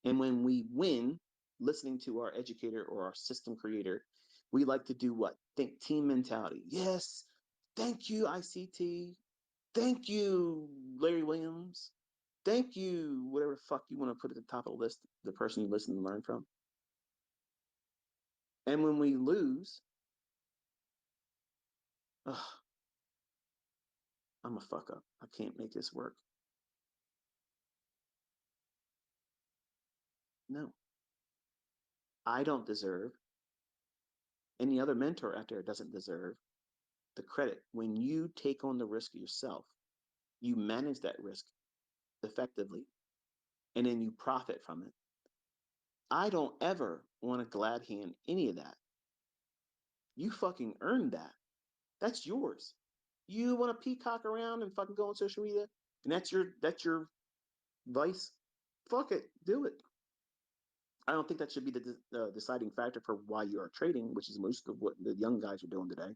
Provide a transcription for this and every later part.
And when we win, listening to our educator or our system creator, we like to do what? Think team mentality. Yes, thank you, ICT. Thank you, Larry Williams. Thank you, whatever the fuck you want to put at the top of the list, the person you listen and learn from. And when we lose, ugh, I'm a fuck up. I can't make this work. No, I don't deserve. Any other mentor out there doesn't deserve the credit. When you take on the risk yourself, you manage that risk effectively, and then you profit from it. I don't ever want to glad hand any of that. You fucking earned that. That's yours. You want to peacock around and fucking go on social media, and that's your vice. Fuck it, do it. I don't think that should be the deciding factor for why you are trading, which is most of what the young guys are doing today.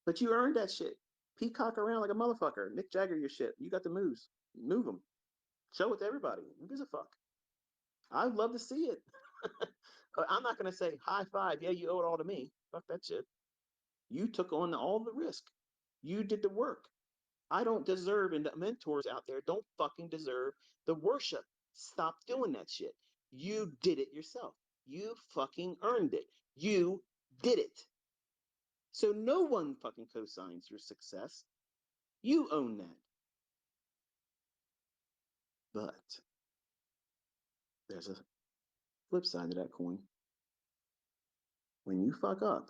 But you earned that shit. Peacock around like a motherfucker. Mick Jagger, your shit. You got the moves. Move them. Show it to everybody. Who gives a fuck? I'd love to see it. I'm not going to say high five. Yeah, you owe it all to me. Fuck that shit. You took on all the risk. You did the work. I don't deserve, and the mentors out there don't fucking deserve the worship. Stop doing that shit. You did it yourself. You fucking earned it. You did it. So no one fucking cosigns your success. You own that. But there's a flip side to that coin. When you fuck up,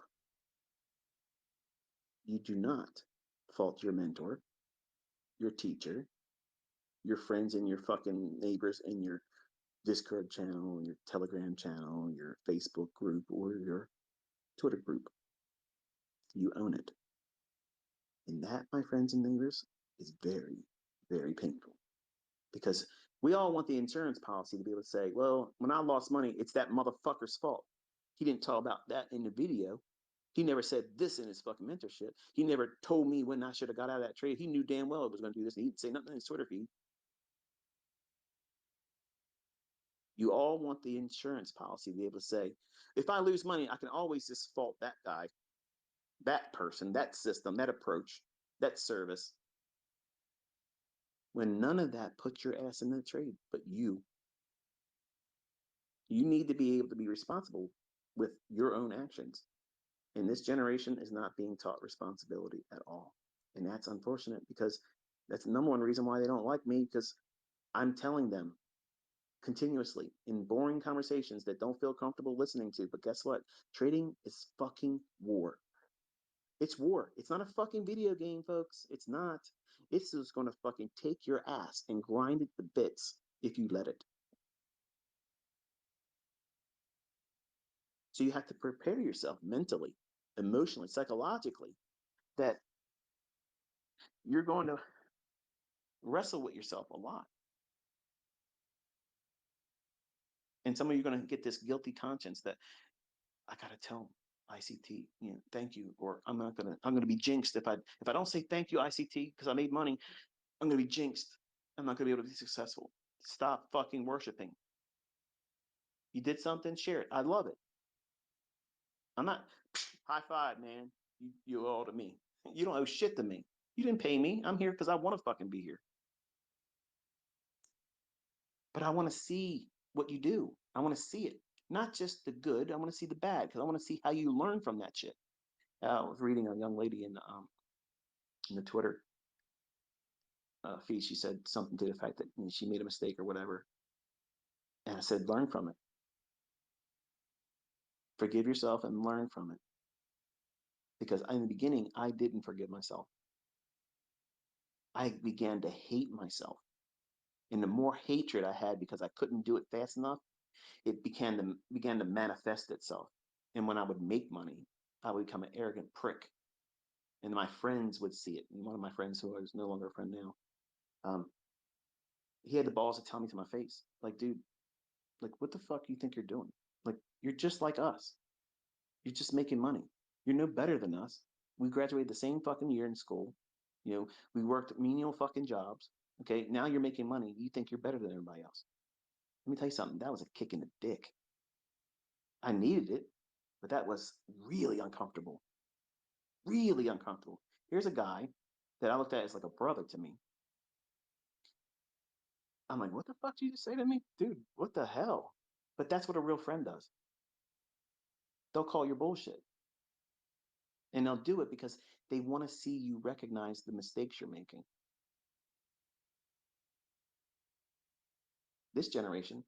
you do not fault your mentor, your teacher, your friends and your fucking neighbors in your Discord channel, your Telegram channel, your Facebook group, or your Twitter group. You own it. And that, my friends and neighbors, is very, very painful. Because we all want the insurance policy to be able to say, well, when I lost money, it's that motherfucker's fault. He didn't talk about that in the video. He never said this in his fucking mentorship. He never told me when I should have got out of that trade. He knew damn well it was going to do this. And he'd say nothing in his Twitter feed. You all want the insurance policy to be able to say, if I lose money, I can always just fault that guy, that person, that system, that approach, that service. When none of that puts your ass in the trade, but you need to be able to be responsible with your own actions. And this generation is not being taught responsibility at all. And that's unfortunate because that's the number one reason why they don't like me, because I'm telling them continuously in boring conversations that don't feel comfortable listening to. But guess what? Trading is fucking war. It's war. It's not a fucking video game, folks. It's not. It's just going to fucking take your ass and grind it to bits if you let it. So you have to prepare yourself mentally, emotionally, psychologically that you're going to wrestle with yourself a lot. And some of you are going to get this guilty conscience that I got to tell ICT, thank you, or I'm going to be jinxed if I don't say thank you ICT because I made money. I'm going to be jinxed. I'm not going to be able to be successful. Stop fucking worshiping. You did something, share it. I love it. I'm not high five, man. You owe to me. You don't owe shit to me. You didn't pay me. I'm here because I want to fucking be here. But I want to see what you do. I want to see it. Not just the good. I want to see the bad because I want to see how you learn from that shit. I was reading a young lady in the Twitter feed. She said something to the fact that she made a mistake or whatever. And I said, learn from it. Forgive yourself and learn from it. Because in the beginning, I didn't forgive myself. I began to hate myself. And the more hatred I had because I couldn't do it fast enough, it began to manifest itself. And when I would make money, I would become an arrogant prick. And my friends would see it. And one of my friends, who is no longer a friend now, um, he had the balls to tell me to my face, like, dude, like, what the fuck you think you're doing? Like, you're just like us. You're just making money. You're no better than us. We graduated the same fucking year in school. We worked menial fucking jobs. Okay, now you're making money. You think you're better than everybody else. Let me tell you something. That was a kick in the dick. I needed it, but that was really uncomfortable. Really uncomfortable. Here's a guy that I looked at as like a brother to me. I'm like, what the fuck did you just say to me? Dude, what the hell? But that's what a real friend does. They'll call your bullshit. And they'll do it because they want to see you recognize the mistakes you're making. This generation,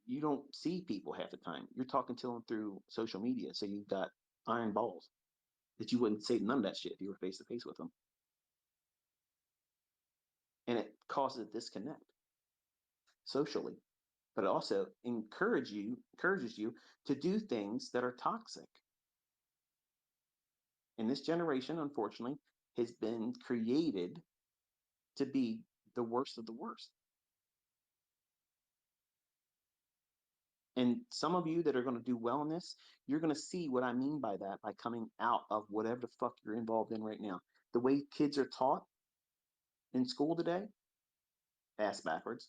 you don't see people half the time. You're talking to them through social media. So you've got iron balls that you wouldn't say none of that shit if you were face to face with them. And it causes a disconnect socially, but it also encourages you to do things that are toxic. And this generation, unfortunately, has been created to be the worst of the worst. And some of you that are going to do well in this, you're going to see what I mean by that by coming out of whatever the fuck you're involved in right now. The way kids are taught in school today, ass backwards.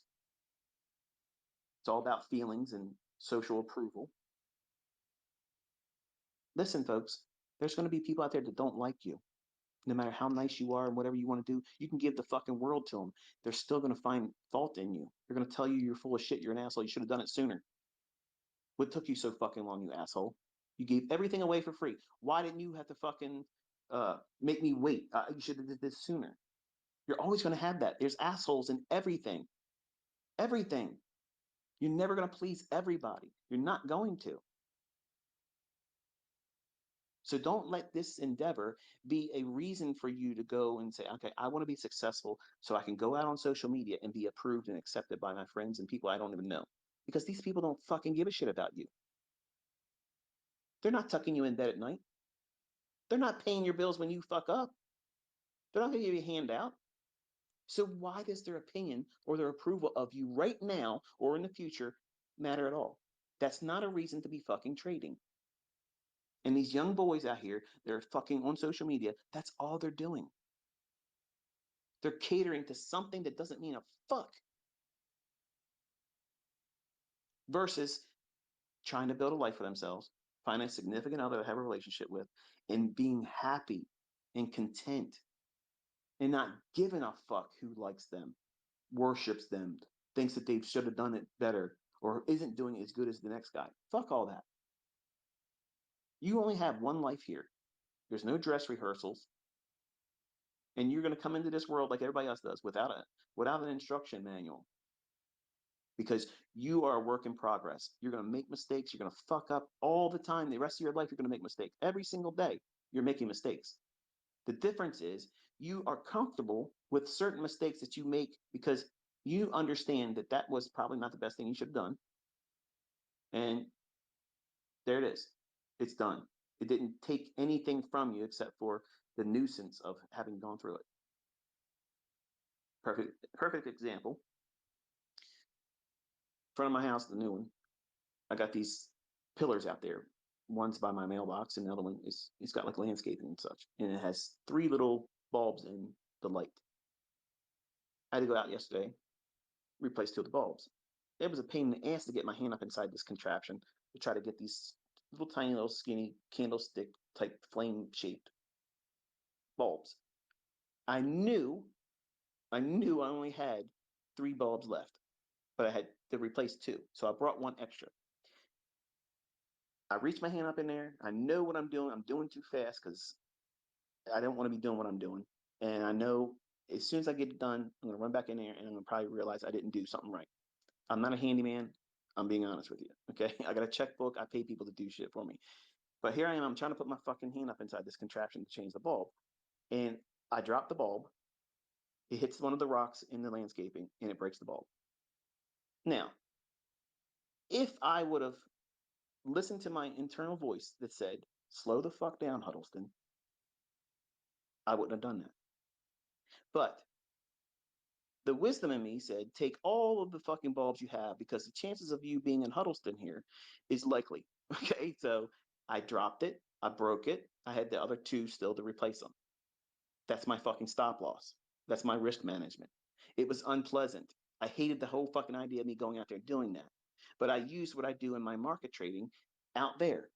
It's all about feelings and social approval. Listen, folks, there's going to be people out there that don't like you. No matter how nice you are and whatever you want to do, you can give the fucking world to them. They're still going to find fault in you. They're going to tell you you're full of shit. You're an asshole. You should have done it sooner. What took you so fucking long, you asshole? You gave everything away for free. Why didn't you have to fucking make me wait? You should have did this sooner. You're always going to have that. There's assholes in everything. Everything. You're never going to please everybody. You're not going to. So don't let this endeavor be a reason for you to go and say, okay, I want to be successful so I can go out on social media and be approved and accepted by my friends and people I don't even know. Because these people don't fucking give a shit about you. They're not tucking you in bed at night. They're not paying your bills when you fuck up. They're not going to give you a handout. So why does their opinion or their approval of you right now or in the future matter at all? That's not a reason to be fucking trading. And these young boys out here, they're fucking on social media. That's all they're doing. They're catering to something that doesn't mean a fuck versus trying to build a life for themselves, find a significant other to have a relationship with, and being happy and content and not giving a fuck who likes them, worships them, thinks that they should have done it better or isn't doing it as good as the next guy. Fuck all that. You only have one life here. There's no dress rehearsals. And you're going to come into this world like everybody else does without an instruction manual because you are a work in progress. You're going to make mistakes. You're going to fuck up all the time. The rest of your life, you're going to make mistakes. Every single day, you're making mistakes. The difference is you are comfortable with certain mistakes that you make because you understand that that was probably not the best thing you should have done. And there it is. It's done. It didn't take anything from you except for the nuisance of having gone through it. Perfect example. In front of my house, the new one, I got these pillars out there. One's by my mailbox, and the other one is it's got like landscaping and such. And it has three little bulbs in the light. I had to go out yesterday, replace two of the bulbs. It was a pain in the ass to get my hand up inside this contraption to try to get these little tiny little skinny candlestick type flame shaped bulbs. I knew I only had three bulbs left, but I had to replace two. So I brought one extra. I reached my hand up in there. I know what I'm doing. I'm doing too fast because I don't want to be doing what I'm doing. And I know as soon as I get it done, I'm going to run back in there and I'm going to probably realize I didn't do something right. I'm not a handyman. I'm being honest with you. Okay. I got a checkbook. I pay people to do shit for me. But here I am. I'm trying to put my fucking hand up inside this contraption to change the bulb. And I drop the bulb. It hits one of the rocks in the landscaping and it breaks the bulb. Now, if I would have listened to my internal voice that said, slow the fuck down, Huddleston, I wouldn't have done that. But the wisdom in me said, take all of the fucking bulbs you have because the chances of you being in Huddleston here is likely. Okay. So I dropped it. I broke it. I had the other two still to replace them. That's my fucking stop loss. That's my risk management. It was unpleasant. I hated the whole fucking idea of me going out there doing that. But I used what I do in my market trading out there.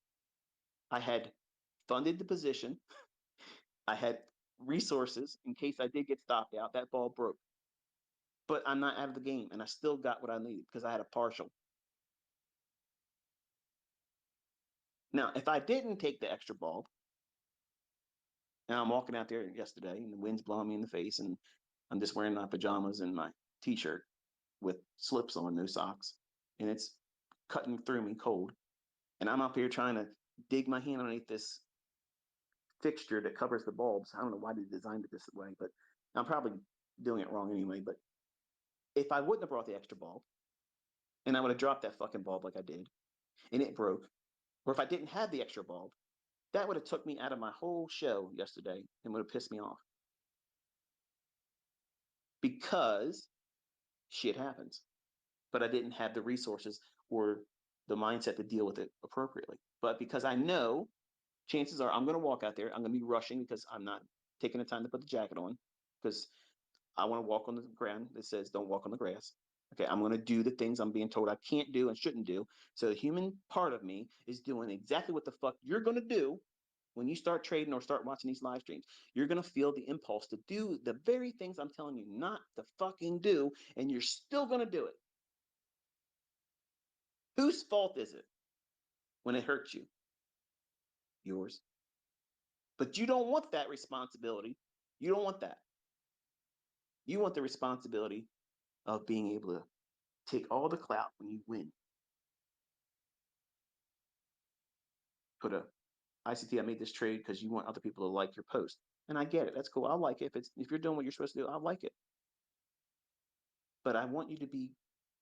I had funded the position. I had resources in case I did get stopped out. That ball broke. But I'm not out of the game, and I still got what I needed because I had a partial. Now, if I didn't take the extra bulb, and I'm walking out there yesterday, and the wind's blowing me in the face, and I'm just wearing my pajamas and my t-shirt with slips on, no socks, and it's cutting through me cold, and I'm up here trying to dig my hand underneath this fixture that covers the bulbs. I don't know why they designed it this way, but I'm probably doing it wrong anyway. But if I wouldn't have brought the extra bulb, and I would have dropped that fucking bulb like I did, and it broke, or if I didn't have the extra bulb, that would have took me out of my whole show yesterday and would have pissed me off because shit happens. But I didn't have the resources or the mindset to deal with it appropriately. But because I know chances are I'm going to walk out there, I'm going to be rushing because I'm not taking the time to put the jacket on because I want to walk on the ground that says don't walk on the grass. Okay, I'm going to do the things I'm being told I can't do and shouldn't do. So the human part of me is doing exactly what the fuck you're going to do when you start trading or start watching these live streams. You're going to feel the impulse to do the very things I'm telling you not to fucking do, and you're still going to do it. Whose fault is it when it hurts you? Yours. But you don't want that responsibility. You don't want that. You want the responsibility of being able to take all the clout when you win. Put a ICT, I made this trade because you want other people to like your post. And I get it. That's cool. I'll like it. If you're doing what you're supposed to do, I'll like it. But I want you to be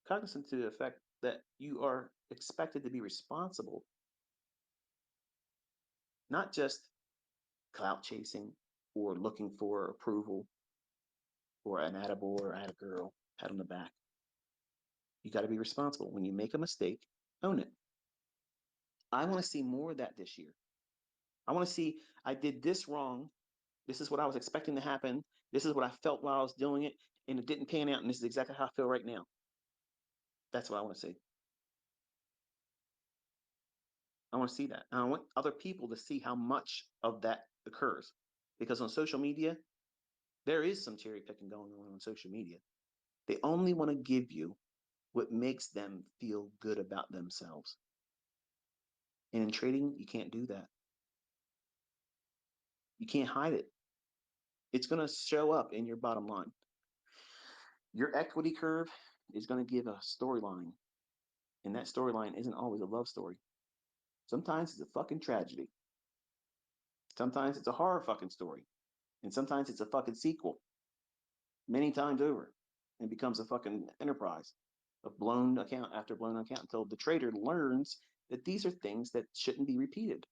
cognizant to the effect that you are expected to be responsible, not just clout chasing or looking for approval or an attaboy or a girl, pat on the back. You got to be responsible. When you make a mistake, own it. I want to see more of that this year. I want to see I did this wrong. This is what I was expecting to happen. This is what I felt while I was doing it, and it didn't pan out. And this is exactly how I feel right now. That's what I want to see. I want to see that. And I want other people to see how much of that occurs. Because on social media, there is some cherry picking going on social media. They only want to give you what makes them feel good about themselves. And in trading, you can't do that. You can't hide it. It's going to show up in your bottom line. Your equity curve is going to give a storyline. And that storyline isn't always a love story. Sometimes it's a fucking tragedy. Sometimes it's a horror fucking story. And sometimes it's a fucking sequel many times over and becomes a fucking enterprise of blown account after blown account until the trader learns that these are things that shouldn't be repeated.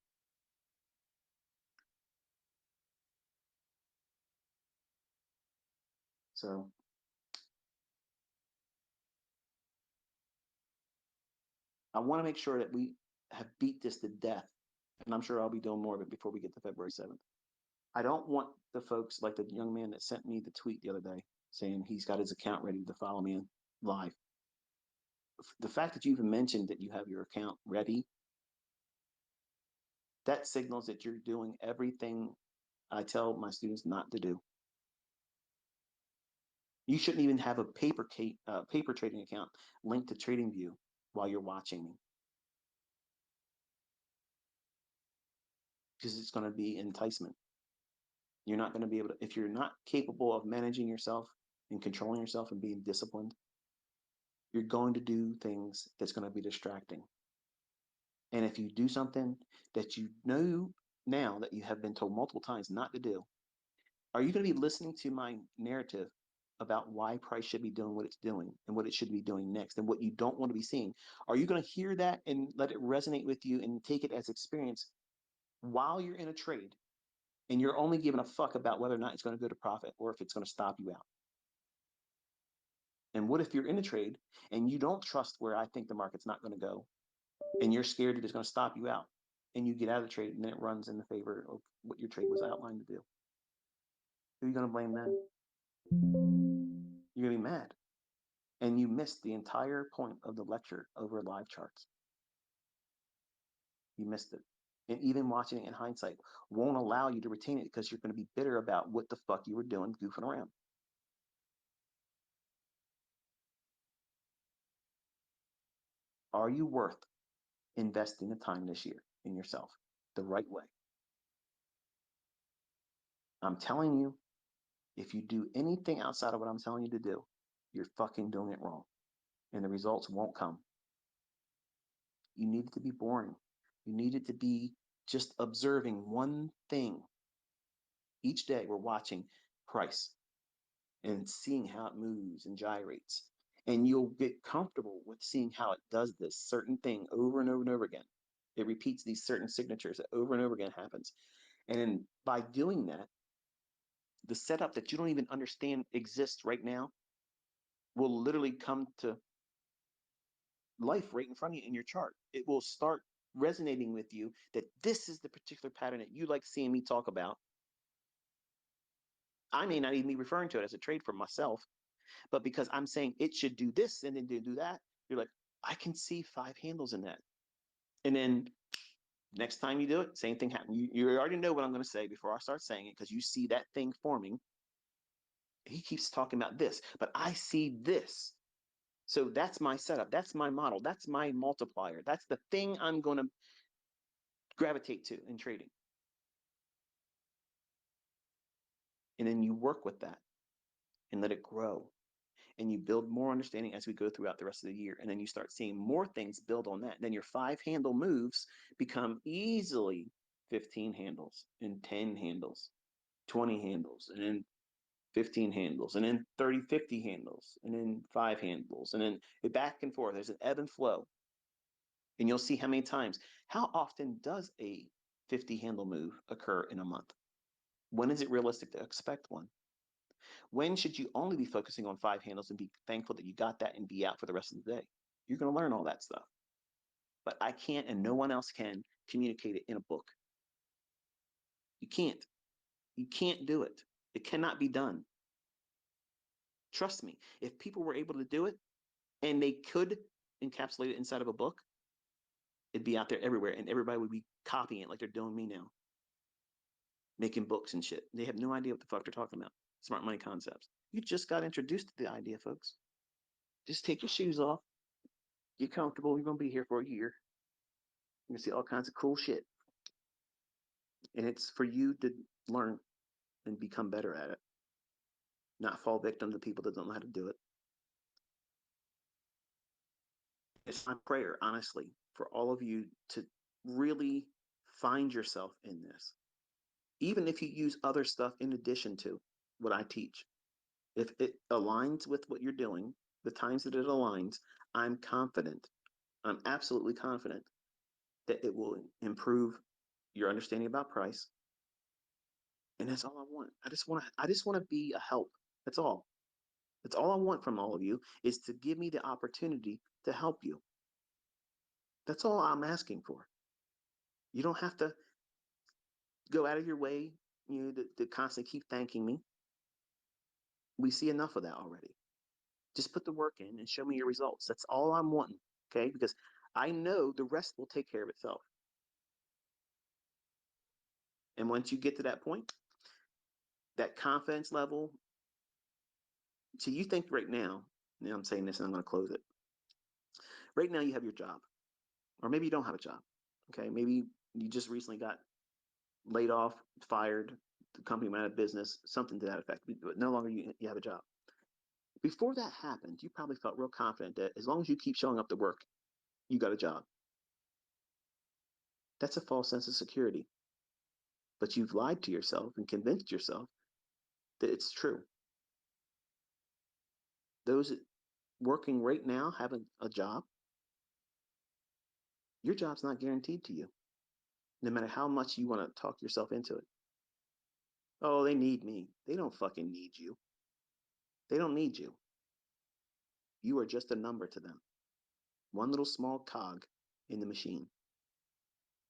So I want to make sure that we have beat this to death. And I'm sure I'll be doing more of it before we get to February 7th. I don't want the folks like the young man that sent me the tweet the other day saying he's got his account ready to follow me live. The fact that you even mentioned that you have your account ready, that signals that you're doing everything I tell my students not to do. You shouldn't even have a paper trading account linked to TradingView while you're watching me because it's going to be enticement. You're not going to be able to, if you're not capable of managing yourself and controlling yourself and being disciplined, you're going to do things that's going to be distracting. And if you do something that you know now that you have been told multiple times not to do, are you going to be listening to my narrative about why price should be doing what it's doing and what it should be doing next and what you don't want to be seeing? Are you going to hear that and let it resonate with you and take it as experience while you're in a trade and you're only giving a fuck about whether or not it's going to go to profit or if it's going to stop you out? And what if you're in a trade and you don't trust where I think the market's not going to go and you're scared that it's going to stop you out and you get out of the trade and then it runs in the favor of what your trade was outlined to do? Who are you going to blame then? You're going to be mad. And you missed the entire point of the lecture over live charts. You missed it. And even watching it in hindsight won't allow you to retain it because you're going to be bitter about what the fuck you were doing goofing around. Are you worth investing the time this year in yourself the right way? I'm telling you, if you do anything outside of what I'm telling you to do, you're fucking doing it wrong. And the results won't come. You need it to be boring. You need it to be just observing one thing. Each day we're watching price and seeing how it moves and gyrates. And you'll get comfortable with seeing how it does this certain thing over and over and over again. It repeats these certain signatures that over and over again happens. And then by doing that, the setup that you don't even understand exists right now will literally come to life right in front of you in your chart. It will start resonating with you that this is the particular pattern that you like seeing me talk about. I may not even be referring to it as a trade for myself, but because I'm saying it should do this and then do that, you're like, I can see 5 handles in that. And then next time you do it, same thing happens. You already know what I'm going to say before I start saying it because you see that thing forming. He keeps talking about this, but I see this. So that's my setup. That's my model. That's my multiplier. That's the thing I'm going to gravitate to in trading. And then you work with that and let it grow. And you build more understanding as we go throughout the rest of the year. And then you start seeing more things build on that. And then your 5 handle moves become easily 15 handles and 10 handles, 20 handles, and then 15 handles, and then 30, 50 handles, and then 5 handles, and then back and forth. There's an ebb and flow. And you'll see how many times. How often does a 50 handle move occur in a month? When is it realistic to expect one? When should you only be focusing on 5 handles and be thankful that you got that and be out for the rest of the day? You're going to learn all that stuff. But I can't and no one else can communicate it in a book. You can't. You can't do it. It cannot be done. Trust me, if people were able to do it and they could encapsulate it inside of a book, it'd be out there everywhere and everybody would be copying it like they're doing me now, making books and shit. They have no idea what the fuck they're talking about. Smart money concepts. You just got introduced to the idea, folks. Just take your shoes off, get comfortable. You're going to be here for a year. You're going to see all kinds of cool shit. And it's for you to learn and become better at it, not fall victim to people that don't know how to do it. It's my prayer, honestly, for all of you to really find yourself in this. Even if you use other stuff in addition to what I teach, if it aligns with what you're doing, the times that it aligns, I'm confident, I'm absolutely confident that it will improve your understanding about price. And that's all I want. I just want to be a help. That's all. That's all I want from all of you is to give me the opportunity to help you. That's all I'm asking for. You don't have to go out of your way, to constantly keep thanking me. We see enough of that already. Just put the work in and show me your results. That's all I'm wanting. Okay? Because I know the rest will take care of itself. And once you get to that point, that confidence level, so you think right now, and I'm saying this and I'm going to close it. Right now, you have your job, or maybe you don't have a job. Okay? Maybe you just recently got laid off, fired, the company went out of business, something to that effect, but no longer you have a job. Before that happened, you probably felt real confident that as long as you keep showing up to work, you got a job. That's a false sense of security. But you've lied to yourself and convinced yourself that it's true. Those working right now having a job, your job's not guaranteed to you, no matter how much you want to talk yourself into it. Oh, they need me. They don't fucking need you. They don't need you. You are just a number to them. One little small cog in the machine.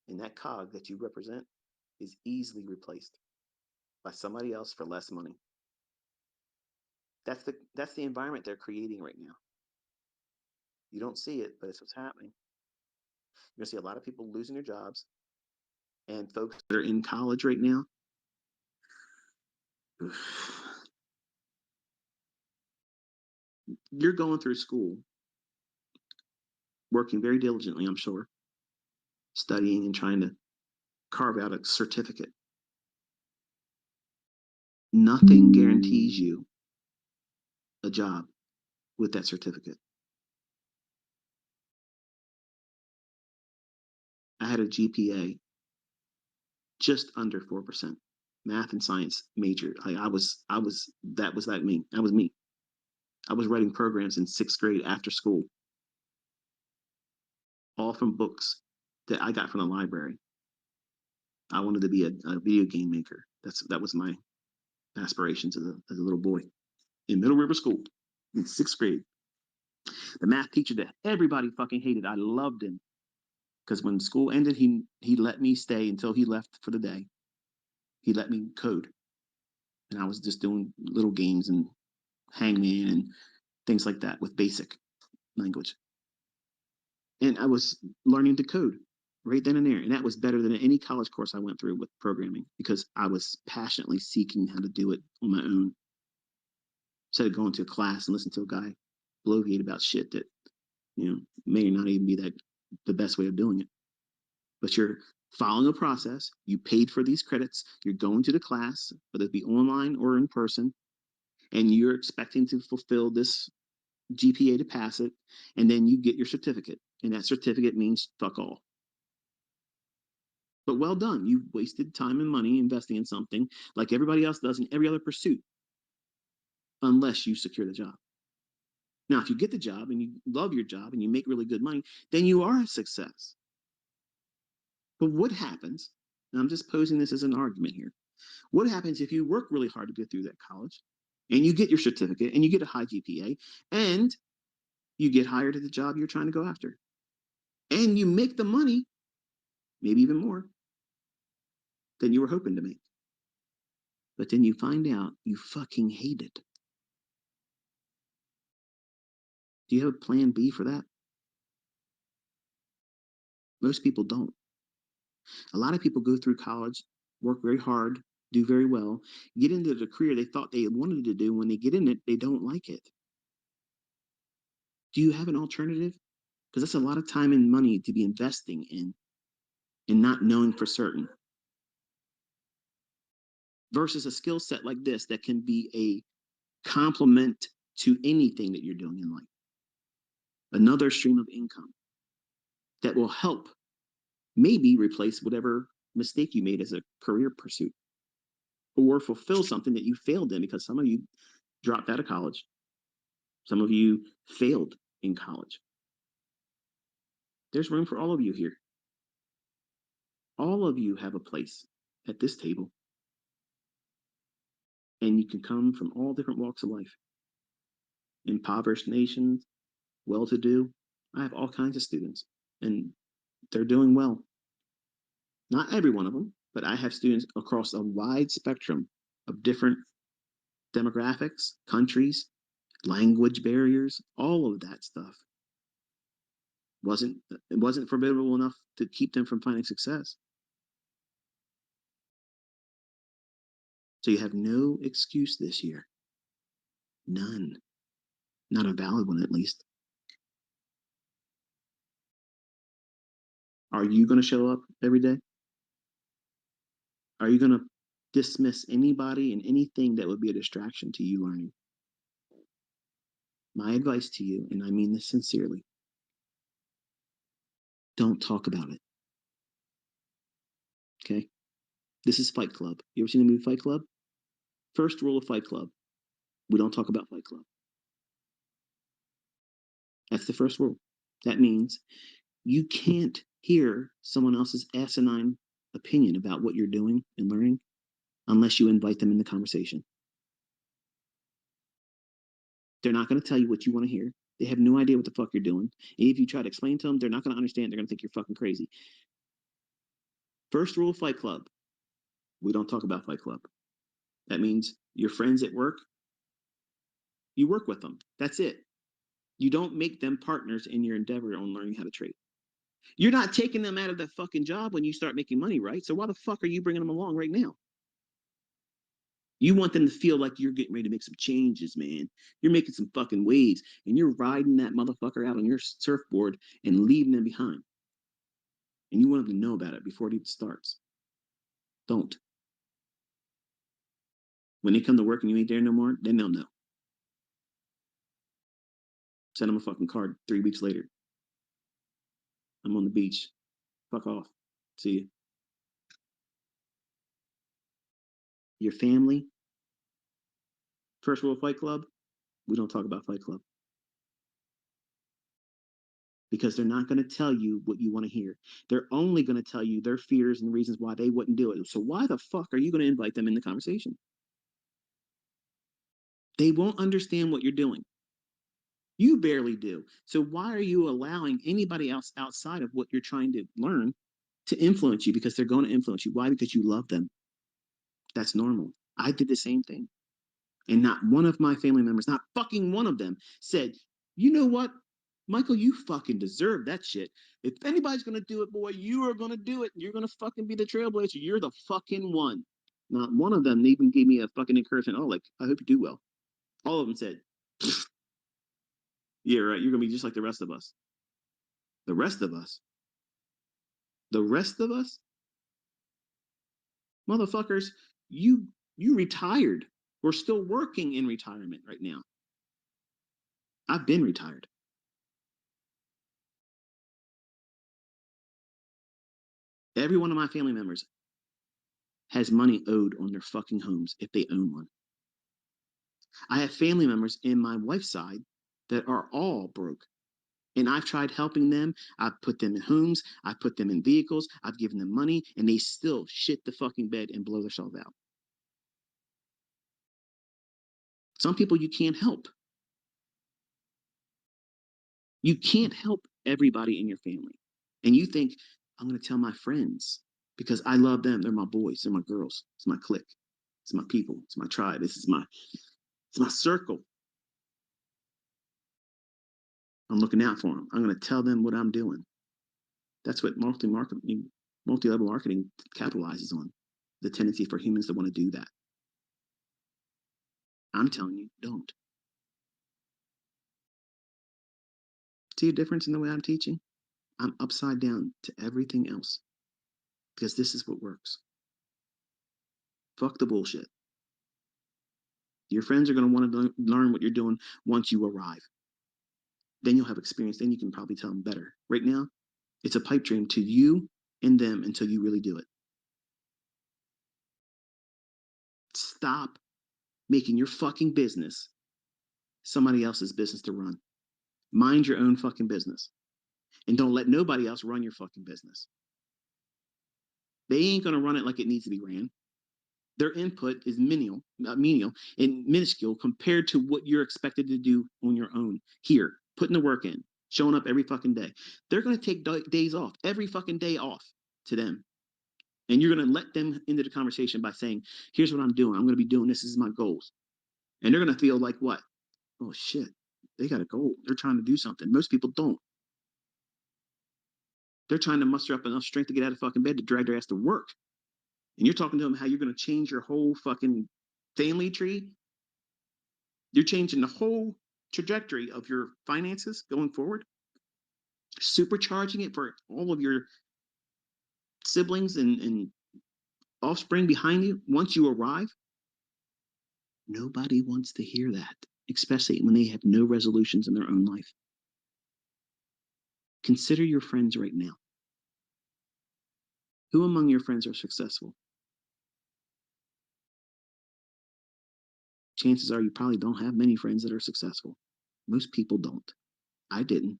And that cog that you represent is easily replaced by somebody else for less money. That's the environment they're creating right now. You don't see it, but it's what's happening. You're going to see a lot of people losing their jobs, and folks that are in college right now, you're going through school, working very diligently, I'm sure, studying and trying to carve out a certificate. Nothing guarantees you a job with that certificate. I had a GPA just under 4%. Math and science major. That was like me. That was me. I was writing programs in sixth grade after school, all from books that I got from the library. I wanted to be a video game maker. That was my aspirations as a little boy in Middle River School in sixth grade. The math teacher that everybody fucking hated. I loved him because when school ended, he let me stay until he left for the day. He let me code, and I was just doing little games and Hangman and things like that with basic language. And I was learning to code right then and there. And that was better than any college course I went through with programming because I was passionately seeking how to do it on my own instead of going to a class and listening to a guy bloviate about shit that, may not even be that the best way of doing it. But you're following a process. You paid for these credits. You're going to the class, whether it be online or in person, and you're expecting to fulfill this GPA to pass it, and then you get your certificate. And that certificate means fuck all. But well done. You wasted time and money investing in something like everybody else does in every other pursuit, unless you secure the job. Now, if you get the job and you love your job and you make really good money, then you are a success. But what happens? And I'm just posing this as an argument here. What happens if you work really hard to get through that college and you get your certificate and you get a high GPA and you get hired at the job you're trying to go after and you make the money, maybe even more than you were hoping to make? But then you find out you fucking hate it. Do you have a plan B for that? Most people don't. A lot of people go through college, work very hard, do very well, get into the career they thought they wanted to do. When they get in it, they don't like it. Do you have an alternative? Because that's a lot of time and money to be investing in and not knowing for certain. Versus a skill set like this that can be a complement to anything that you're doing in life. Another stream of income that will help maybe replace whatever mistake you made as a career pursuit or fulfill something that you failed in because some of you dropped out of college. Some of you failed in college. There's room for all of you here. All of you have a place at this table, and you can come from all different walks of life. Impoverished nations, well to do. I have all kinds of students, and they're doing well. Not every one of them, but I have students across a wide spectrum of different demographics, countries, language barriers, all of that stuff. It wasn't formidable enough to keep them from finding success. So you have no excuse this year. None. Not a valid one, at least. Are you going to show up every day? Are you going to dismiss anybody and anything that would be a distraction to you learning? My advice to you, and I mean this sincerely, don't talk about it. Okay? This is Fight Club. You ever seen the movie Fight Club? First rule of Fight Club: we don't talk about Fight Club. That's the first rule. That means you can't hear someone else's asinine opinion about what you're doing and learning unless you invite them in the conversation. They're not going to tell you what you want to hear. They have no idea what the fuck you're doing. And if you try to explain to them, they're not going to understand. They're going to think you're fucking crazy. First rule of Fight Club: we don't talk about Fight Club. That means your friends at work, you work with them. That's it. You don't make them partners in your endeavor on learning how to trade. You're not taking them out of the fucking job when you start making money, right? So why the fuck are you bringing them along right now? You want them to feel like you're getting ready to make some changes, man. You're making some fucking waves, and you're riding that motherfucker out on your surfboard and leaving them behind. And you want them to know about it before it even starts. Don't. When they come to work and you ain't there no more, then they'll know. Send them a fucking card 3 weeks later. I'm on the beach. Fuck off. See you. Your family. First World Fight Club. We don't talk about Fight Club because they're not going to tell you what you want to hear. They're only going to tell you their fears and reasons why they wouldn't do it. So why the fuck are you going to invite them in the conversation? They won't understand what you're doing. You barely do. So why are you allowing anybody else outside of what you're trying to learn to influence you? Because they're going to influence you. Why? Because you love them. That's normal. I did the same thing. And not one of my family members, not fucking one of them, said, you know what, Michael, you fucking deserve that shit. If anybody's gonna do it, boy, you are gonna do it. You're gonna fucking be the trailblazer. You're the fucking one. Not one of them even gave me a fucking encouragement. Oh, like, I hope you do well. All of them said, yeah, right, you're gonna be just like the rest of us. The rest of us? The rest of us? Motherfuckers, you retired. We're still working in retirement right now. I've been retired. Every one of my family members has money owed on their fucking homes if they own one. I have family members in my wife's side that are all broke. And I've tried helping them. I've put them in homes. I've put them in vehicles. I've given them money, and they still shit the fucking bed and blow themselves out. Some people you can't help. You can't help everybody in your family. And you think, I'm going to tell my friends because I love them. They're my boys. They're my girls. It's my clique. It's my people. It's my tribe. It's my circle. I'm looking out for them. I'm going to tell them what I'm doing. That's what multi-level marketing capitalizes on, the tendency for humans to want to do that. I'm telling you, don't. See a difference in the way I'm teaching? I'm upside down to everything else because this is what works. Fuck the bullshit. Your friends are going to want to learn what you're doing once you arrive. Then you'll have experience. Then you can probably tell them better. Right now, it's a pipe dream to you and them until you really do it. Stop making your fucking business somebody else's business to run. Mind your own fucking business. And don't let nobody else run your fucking business. They ain't going to run it like it needs to be ran. Their input is menial and minuscule compared to what you're expected to do on your own here, putting the work in, showing up every fucking day. They're going to take days off, every fucking day off to them. And you're going to let them into the conversation by saying, here's what I'm doing. I'm going to be doing this. This is my goals. And they're going to feel like what? Oh, shit. They got a goal. They're trying to do something. Most people don't. They're trying to muster up enough strength to get out of fucking bed to drag their ass to work. And you're talking to them how you're going to change your whole fucking family tree. You're changing the whole trajectory of your finances going forward, supercharging it for all of your siblings and offspring behind you once you arrive. Nobody wants to hear that, especially when they have no resolutions in their own life. Consider your friends right now. Who among your friends are successful? Chances are you probably don't have many friends that are successful. Most people don't. I didn't.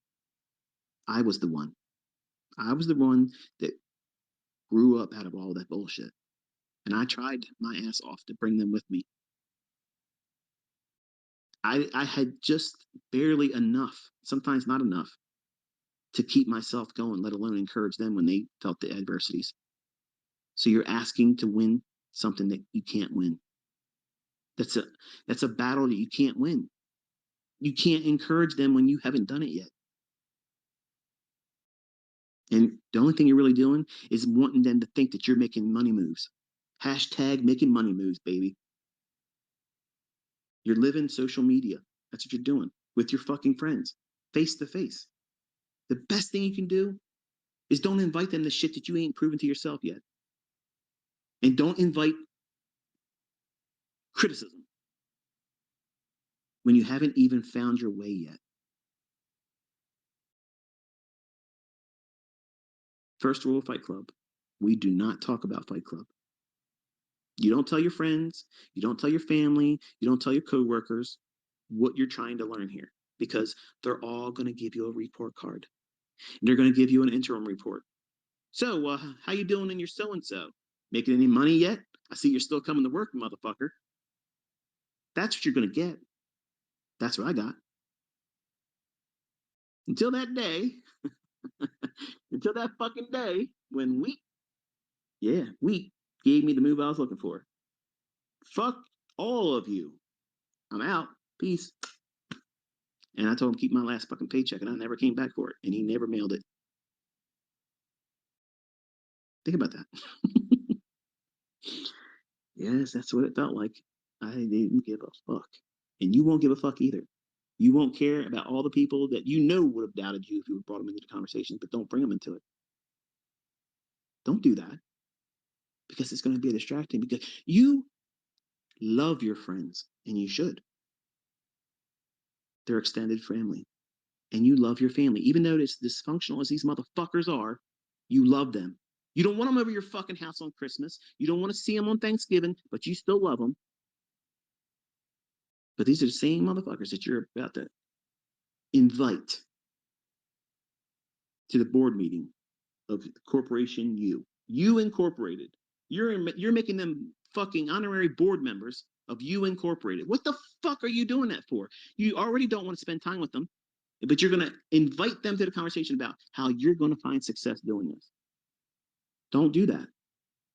I was the one. I was the one that grew up out of all that bullshit. And I tried my ass off to bring them with me. I had just barely enough, sometimes not enough, to keep myself going, let alone encourage them when they felt the adversities. So you're asking to win something that you can't win. That's a that's a battle that you can't win. You can't encourage them when you haven't done it yet. And the only thing you're really doing is wanting them to think that you're making money moves. Hashtag making money moves, baby. You're living social media. That's what you're doing with your fucking friends, face to face. The best thing you can do is don't invite them to shit that you ain't proven to yourself yet. And don't invite criticism when you haven't even found your way yet. First rule of Fight Club: we do not talk about Fight Club. You don't tell your friends, you don't tell your family, you don't tell your coworkers what you're trying to learn here, because they're all going to give you a report card. They're going to give you an interim report. So, how you doing in your so and so? Making any money yet? I see you're still coming to work, motherfucker. That's what you're going to get. That's what I got. Until that day, until that fucking day when we gave me the move I was looking for. Fuck all of you. I'm out. Peace. And I told him keep my last fucking paycheck, and I never came back for it, and he never mailed it. Think about that. Yes, that's what it felt like. I didn't give a fuck, and you won't give a fuck either. You won't care about all the people that you know would have doubted you if you brought them into the conversation, but don't bring them into it. Don't do that, because it's going to be a distraction. Because you love your friends, and you should. They're extended family, and you love your family, even though it's dysfunctional as these motherfuckers are. You love them. You don't want them over your fucking house on Christmas. You don't want to see them on Thanksgiving, but you still love them. But these are the same motherfuckers that you're about to invite to the board meeting of Corporation You Incorporated. You're making them fucking honorary board members of You Incorporated. What the fuck are you doing that for? You already don't want to spend time with them, but you're going to invite them to the conversation about how you're going to find success doing this. Don't do that.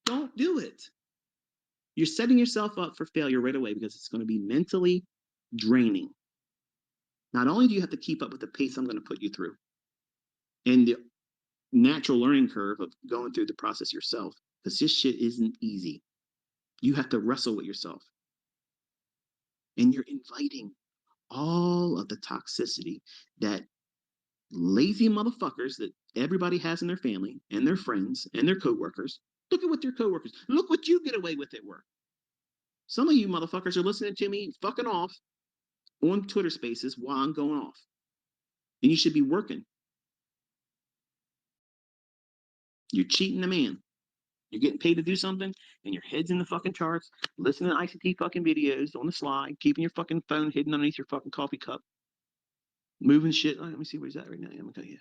Don't do it. You're setting yourself up for failure right away, because it's going to be mentally draining. Not only do you have to keep up with the pace I'm going to put you through and the natural learning curve of going through the process yourself, because this shit isn't easy. You have to wrestle with yourself. And you're inviting all of the toxicity that lazy motherfuckers that everybody has in their family and their friends and their coworkers. Look at what your coworkers, look what you get away with at work. Some of you motherfuckers are listening to me fucking off on Twitter Spaces while I'm going off. And you should be working. You're cheating the man. You're getting paid to do something, and your head's in the fucking charts, listening to ICT fucking videos on the slide, keeping your fucking phone hidden underneath your fucking coffee cup, moving shit. Let me see where he's at right now. I'm gonna tell you.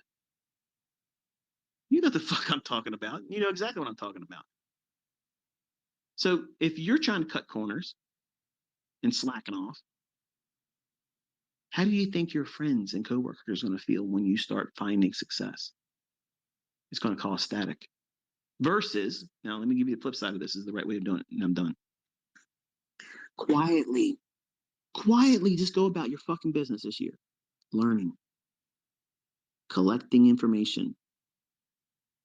You know what the fuck I'm talking about. You know exactly what I'm talking about. So if you're trying to cut corners and slacking off, how do you think your friends and coworkers are going to feel when you start finding success? It's going to cause static. Versus, now let me give you the flip side of this. Is the right way of doing it, and I'm done. Quietly, quietly, just go about your fucking business this year. Learning, collecting information,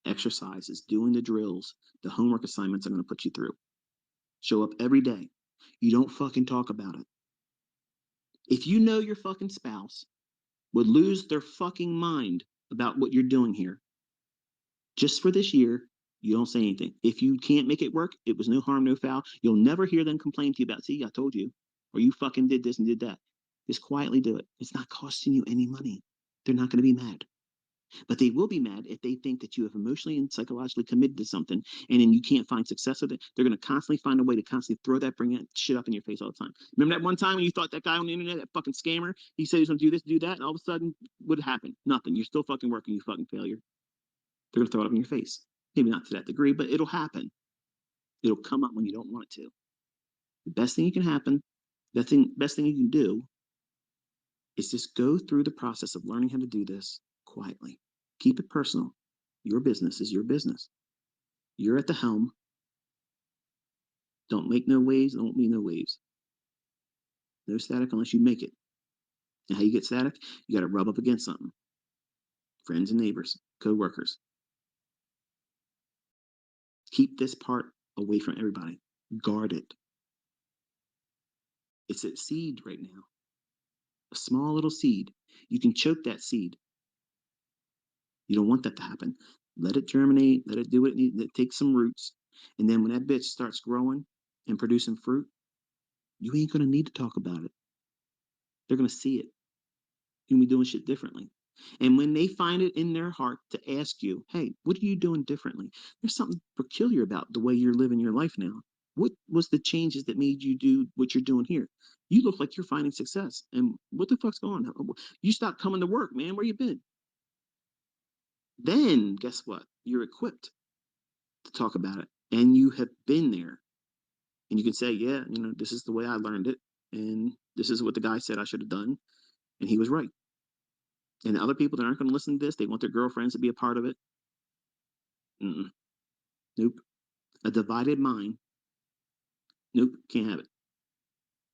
exercises, doing the drills, the homework assignments I'm going to put you through. Show up every day. You don't fucking talk about it. If you know your fucking spouse would lose their fucking mind about what you're doing here, just for this year, you don't say anything. If you can't make it work, it was no harm, no foul. You'll never hear them complain to you about, see, I told you, or you fucking did this and did that. Just quietly do it. It's not costing you any money. They're not going to be mad. But they will be mad if they think that you have emotionally and psychologically committed to something, and then you can't find success with it. They're going to constantly find a way to constantly throw that, bring that shit up in your face all the time. Remember that one time when you thought that guy on the internet, that fucking scammer, he said he was going to do this, do that, and all of a sudden, what happened? Nothing. You're still fucking working, you fucking failure. They're going to throw it up in your face. Maybe not to that degree, but it'll happen. It'll come up when you don't want it to. The best thing you can happen, best thing you can do is just go through the process of learning how to do this quietly. Keep it personal. Your business is your business. You're at the helm. Don't make no waves. Don't be no waves. No static unless you make it. And how you get static? You got to rub up against something. Friends and neighbors, co-workers. Keep this part away from everybody. Guard it. It's a seed right now, a small little seed. You can choke that seed. You don't want that to happen. Let it germinate. Let it do what it needs. Let it take some roots. And then when that bitch starts growing and producing fruit, you ain't going to need to talk about it. They're going to see it. You're going to be doing shit differently. And when they find it in their heart to ask you, hey, what are you doing differently? There's something peculiar about the way you're living your life now. What was the changes that made you do what you're doing here? You look like you're finding success. And what the fuck's going on? You stopped coming to work, man. Where you been? Then guess what? You're equipped to talk about it. And you have been there. And you can say, yeah, this is the way I learned it. And this is what the guy said I should have done. And he was right. And the other people that aren't going to listen to this, they want their girlfriends to be a part of it. Mm-mm. Nope. A divided mind. Nope. Can't have it.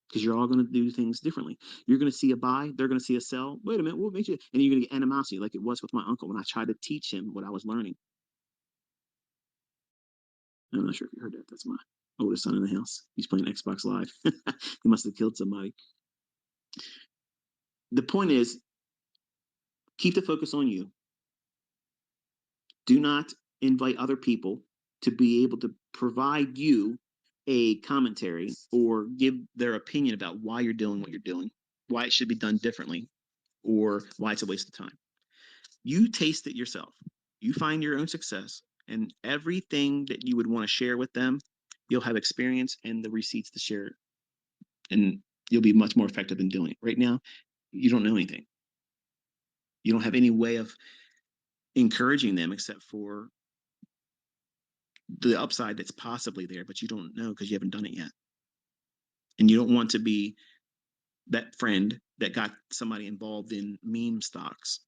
Because you're all going to do things differently. You're going to see a buy, they're going to see a sell. Wait a minute, what makes you? And you're going to get animosity, like it was with my uncle when I tried to teach him what I was learning. I'm not sure if you heard that. That's my oldest son in the house. He's playing Xbox Live. He must have killed somebody. The point is, keep the focus on you. Do not invite other people to be able to provide you a commentary or give their opinion about why you're doing what you're doing, why it should be done differently, or why it's a waste of time. You taste it yourself. You find your own success, and everything that you would want to share with them, you'll have experience and the receipts to share it. And you'll be much more effective in doing it. Right now, you don't know anything. You don't have any way of encouraging them except for the upside that's possibly there, but you don't know because you haven't done it yet. And you don't want to be that friend that got somebody involved in meme stocks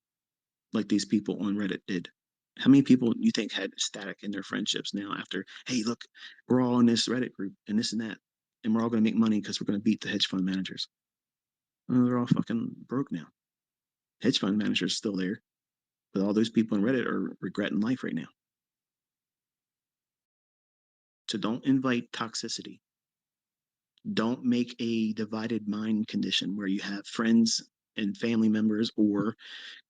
like these people on Reddit did. How many people you think had static in their friendships now after, hey, look, we're all in this Reddit group and this and that, and we're all going to make money because we're going to beat the hedge fund managers? Well, they're all fucking broke now. Hedge fund managers still there, but all those people in Reddit are regretting life right now. So don't invite toxicity. Don't make a divided mind condition where you have friends and family members or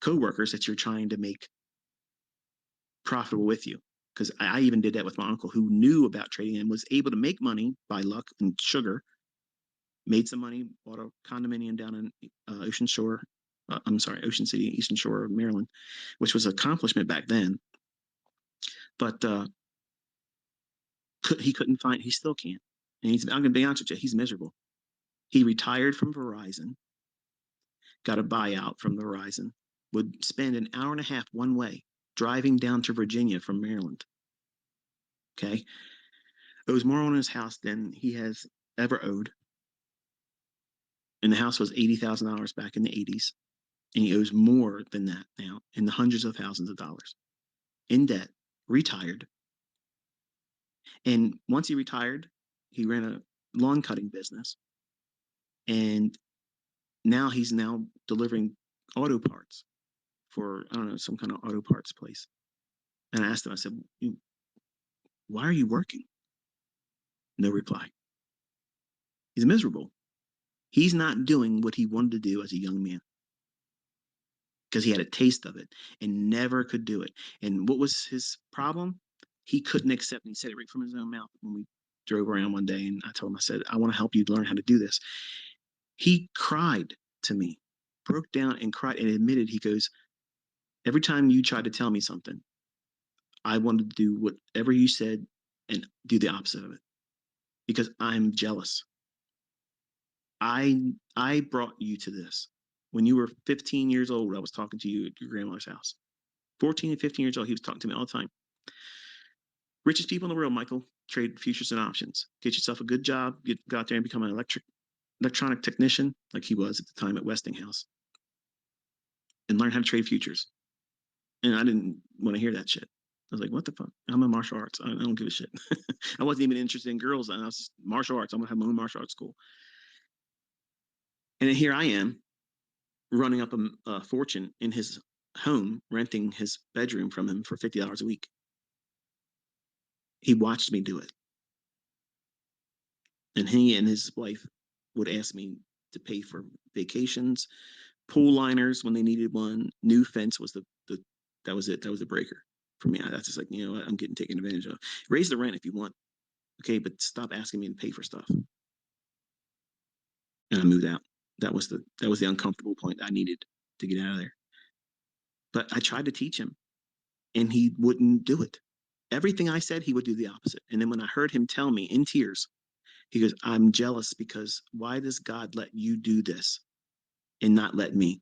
coworkers that you're trying to make profitable with you. Because I even did that with my uncle who knew about trading and was able to make money by luck and sugar. Made some money, bought a condominium down in Ocean Shore. I'm sorry, Ocean City, Eastern Shore of Maryland, which was an accomplishment back then. But he couldn't find. He still can't. And I'm going to be honest with you. He's miserable. He retired from Verizon, got a buyout from Verizon, would spend an hour and a half one way driving down to Virginia from Maryland. Okay. It was more on his house than he has ever owed. And the house was $80,000 back in the 80s. And he owes more than that now in the hundreds of thousands of dollars in debt, retired. And once he retired, he ran a lawn cutting business. And now he's delivering auto parts for, I don't know, some kind of auto parts place. And I asked him, I said, why are you working? No reply. He's miserable. He's not doing what he wanted to do as a young man because he had a taste of it and never could do it. And what was his problem? He couldn't accept, and he said it right from his own mouth when we drove around one day. And I told him, I said, I want to help you learn how to do this. He cried to me, broke down and cried and admitted, he goes, every time you tried to tell me something, I wanted to do whatever you said and do the opposite of it because I'm jealous. I brought you to this. When you were 15 years old, I was talking to you at your grandmother's house. 14 and 15 years old, he was talking to me all the time. Richest people in the world, Michael, trade futures and options. Get yourself a good job, go out there and become an electronic technician, like he was at the time at Westinghouse, and learn how to trade futures. And I didn't want to hear that shit. I was like, what the fuck? I'm in martial arts. I don't give a shit. I wasn't even interested in girls. And I was martial arts. I'm going to have my own martial arts school. And then here I am running up a fortune in his home, renting his bedroom from him for $50 a week. He watched me do it. And he and his wife would ask me to pay for vacations, pool liners when they needed one. New fence was the that was it. That was the breaker for me. That's just like, you know what, I'm getting taken advantage of. Raise the rent if you want, okay, but stop asking me to pay for stuff. And I moved out. That was the uncomfortable point I needed to get out of there. But I tried to teach him, and he wouldn't do it. Everything I said, he would do the opposite. And then when I heard him tell me in tears, he goes, "I'm jealous because why does God let you do this and not let me?"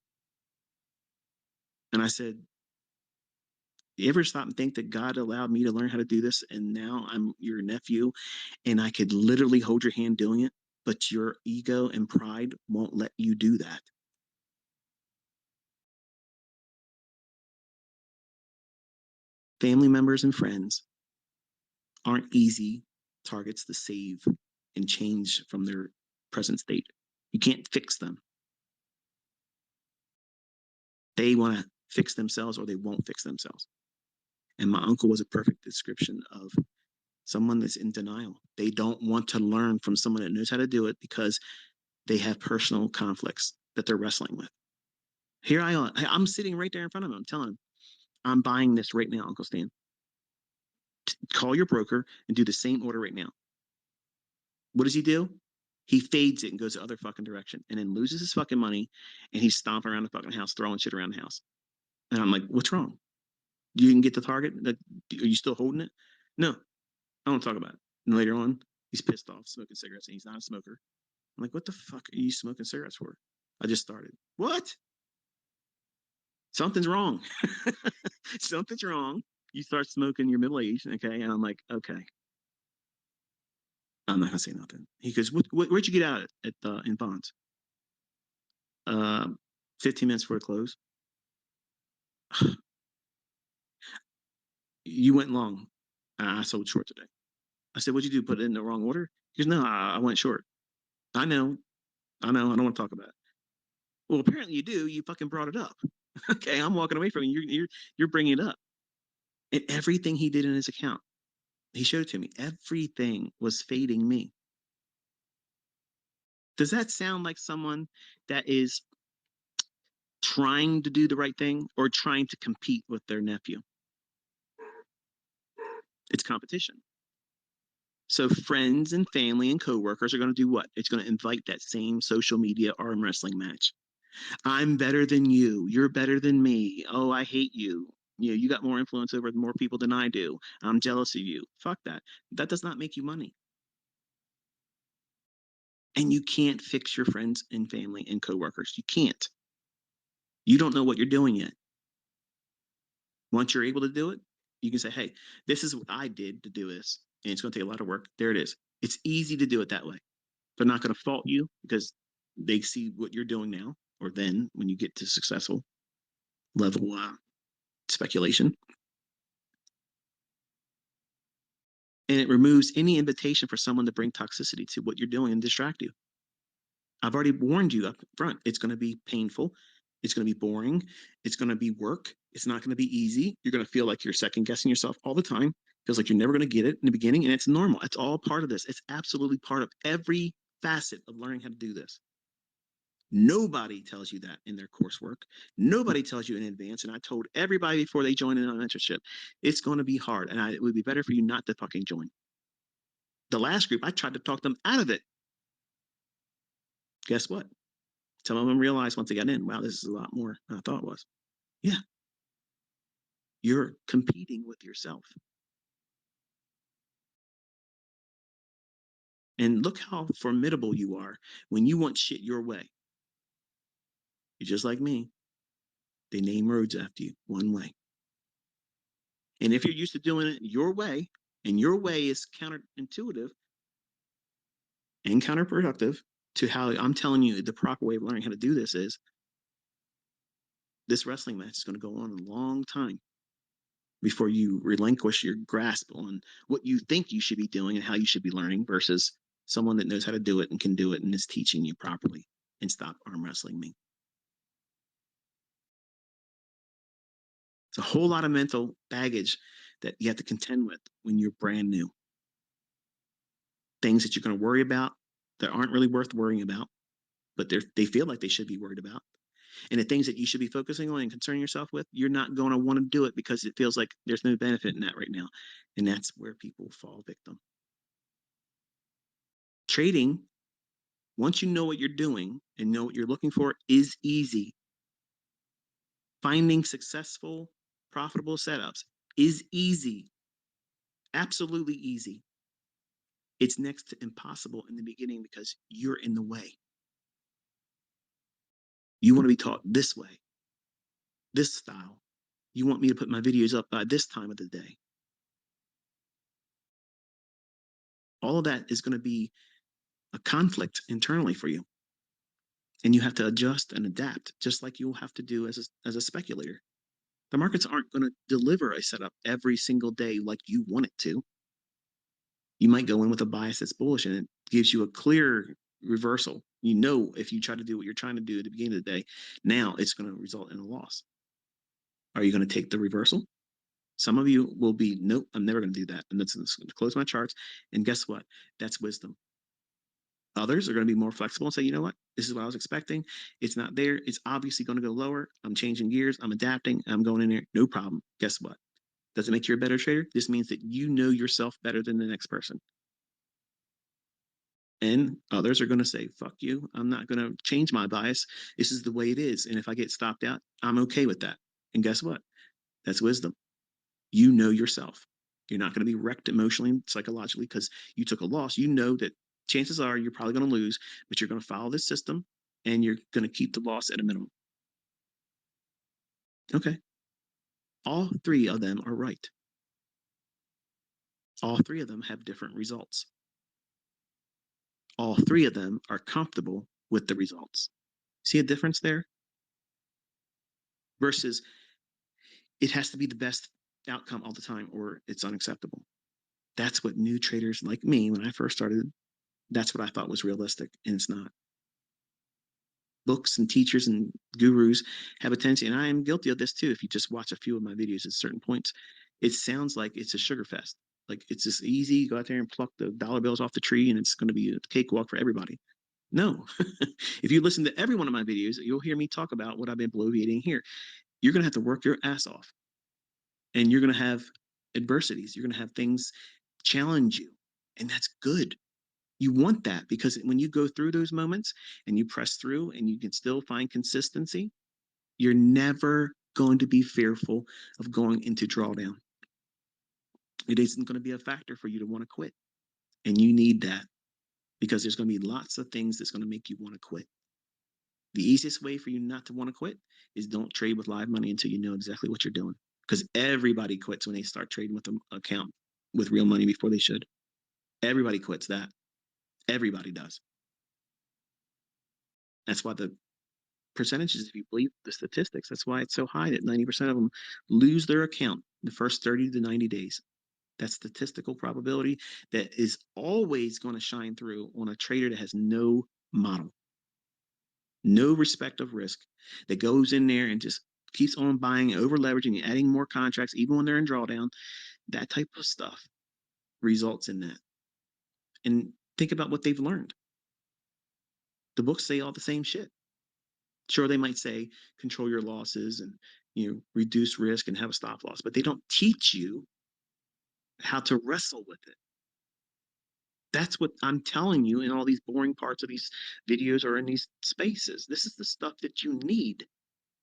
And I said, "You ever stop and think that God allowed me to learn how to do this, and now I'm your nephew, and I could literally hold your hand doing it, but your ego and pride won't let you do that." Family members and friends aren't easy targets to save and change from their present state. You can't fix them. They want to fix themselves or they won't fix themselves. And my uncle was a perfect description of someone that's in denial. They don't want to learn from someone that knows how to do it because they have personal conflicts that they're wrestling with. Here I am. I'm sitting right there in front of him. I'm telling him, "I'm buying this right now, Uncle Stan. Call your broker and do the same order right now." What does he do? He fades it and goes the other fucking direction and then loses his fucking money and he's stomping around the fucking house, throwing shit around the house. And I'm like, "What's wrong? You can get the target? Are you still holding it?" "No, I don't talk about it." And later on, he's pissed off, smoking cigarettes, and he's not a smoker. I'm like, "What the fuck are you smoking cigarettes for?" "I just started." "What?" "Something's wrong." Something's wrong. You start smoking, you're middle aged, okay? And I'm like, "Okay, I'm not gonna say nothing." He goes, "Where'd you get out at in Bonds?" Uh, 15 minutes before it closed. "You went long." "I sold short today." I said, "What'd you do? Put it in the wrong order?" He goes, "No, I went short." "I know, I know. I don't want to talk about it." "Well, apparently you do. You fucking brought it up." Okay, I'm walking away from you. You're bringing it up. And everything he did in his account, he showed it to me. Everything was fading me. Does that sound like someone that is trying to do the right thing or trying to compete with their nephew? It's competition. So friends and family and coworkers are going to do what? It's going to invite that same social media arm wrestling match. "I'm better than you. You're better than me. Oh, I hate you. You know, you got more influence over more people than I do. I'm jealous of you." Fuck that. That does not make you money. And you can't fix your friends and family and coworkers. You can't. You don't know what you're doing yet. Once you're able to do it, you can say, "Hey, this is what I did to do this. And it's going to take a lot of work. There it is." It's easy to do it that way. They're not going to fault you because they see what you're doing now or then when you get to successful level speculation. And it removes any invitation for someone to bring toxicity to what you're doing and distract you. I've already warned you up front. It's going to be painful. It's going to be boring. It's going to be work. It's not going to be easy. You're going to feel like you're second guessing yourself all the time. Feels like you're never going to get it in the beginning. And it's normal. It's all part of this. It's absolutely part of every facet of learning how to do this. Nobody tells you that in their coursework. Nobody tells you in advance. And I told everybody before they join in on mentorship, it's going to be hard. And it would be better for you not to fucking join. The last group, I tried to talk them out of it. Guess what? Some of them realized once they got in, wow, this is a lot more than I thought it was. Yeah, you're competing with yourself. And look how formidable you are when you want shit your way. You're just like me. They name roads after you, one way. And if you're used to doing it your way, and your way is counterintuitive and counterproductive to how I'm telling you the proper way of learning how to do this is, this wrestling match is going to go on a long time before you relinquish your grasp on what you think you should be doing and how you should be learning versus someone that knows how to do it and can do it and is teaching you properly, and stop arm wrestling me. It's a whole lot of mental baggage that you have to contend with when you're brand new. Things that you're going to worry about that aren't really worth worrying about, but they feel like they should be worried about. And the things that you should be focusing on and concerning yourself with, you're not going to want to do it because it feels like there's no benefit in that right now. And that's where people fall victim. Trading, once you know what you're doing and know what you're looking for, is easy. Finding successful, profitable setups is easy, absolutely easy. It's next to impossible in the beginning because you're in the way. You want to be taught this way, this style. You want me to put my videos up by this time of the day. All of that is going to be a conflict internally for you. And you have to adjust and adapt, just like you'll have to do as a speculator. The markets aren't going to deliver a setup every single day like you want it to. You might go in with a bias that's bullish and it gives you a clear reversal. You know, if you try to do what you're trying to do at the beginning of the day, now it's going to result in a loss. Are you going to take the reversal? Some of you will be, nope, I'm never going to do that. And that's going to close my charts. And guess what? That's wisdom. Others are going to be more flexible and say, you know what? This is what I was expecting. It's not there. It's obviously going to go lower. I'm changing gears. I'm adapting. I'm going in there. No problem. Guess what? Does it make you a better trader? This means that you know yourself better than the next person. And others are going to say, fuck you. I'm not going to change my bias. This is the way it is. And if I get stopped out, I'm okay with that. And guess what? That's wisdom. You know yourself. You're not going to be wrecked emotionally and psychologically because you took a loss. You know that chances are you're probably going to lose, but you're going to follow this system and you're going to keep the loss at a minimum. Okay. All three of them are right. All three of them have different results. All three of them are comfortable with the results. See a difference there? Versus it has to be the best outcome all the time or it's unacceptable. That's what new traders like me, when I first started, that's what I thought was realistic, and it's not. Books and teachers and gurus have a tendency, and I am guilty of this too. If you just watch a few of my videos at certain points, it sounds like it's a sugar fest. Like it's just easy, go out there and pluck the dollar bills off the tree, and it's going to be a cakewalk for everybody. No. If you listen to every one of my videos, you'll hear me talk about what I've been bloviating here. You're going to have to work your ass off, and you're going to have adversities. You're going to have things challenge you, and that's good. You want that because when you go through those moments and you press through and you can still find consistency, you're never going to be fearful of going into drawdown. It isn't going to be a factor for you to want to quit. And you need that because there's going to be lots of things that's going to make you want to quit. The easiest way for you not to want to quit is don't trade with live money until you know exactly what you're doing. Because everybody quits when they start trading with an account with real money before they should. Everybody quits that. Everybody does. That's why the percentages, if you believe the statistics, that's why it's so high that 90% of them lose their account the first 30 to 90 days. That statistical probability that is always going to shine through on a trader that has no model, no respect of risk, that goes in there and just keeps on buying, over leveraging, and adding more contracts, even when they're in drawdown. That type of stuff results in that. And think about what they've learned. The books say all the same shit. Sure, they might say control your losses and reduce risk and have a stop loss, but they don't teach you how to wrestle with it. That's what I'm telling you in all these boring parts of these videos or in these spaces. This is the stuff that you need.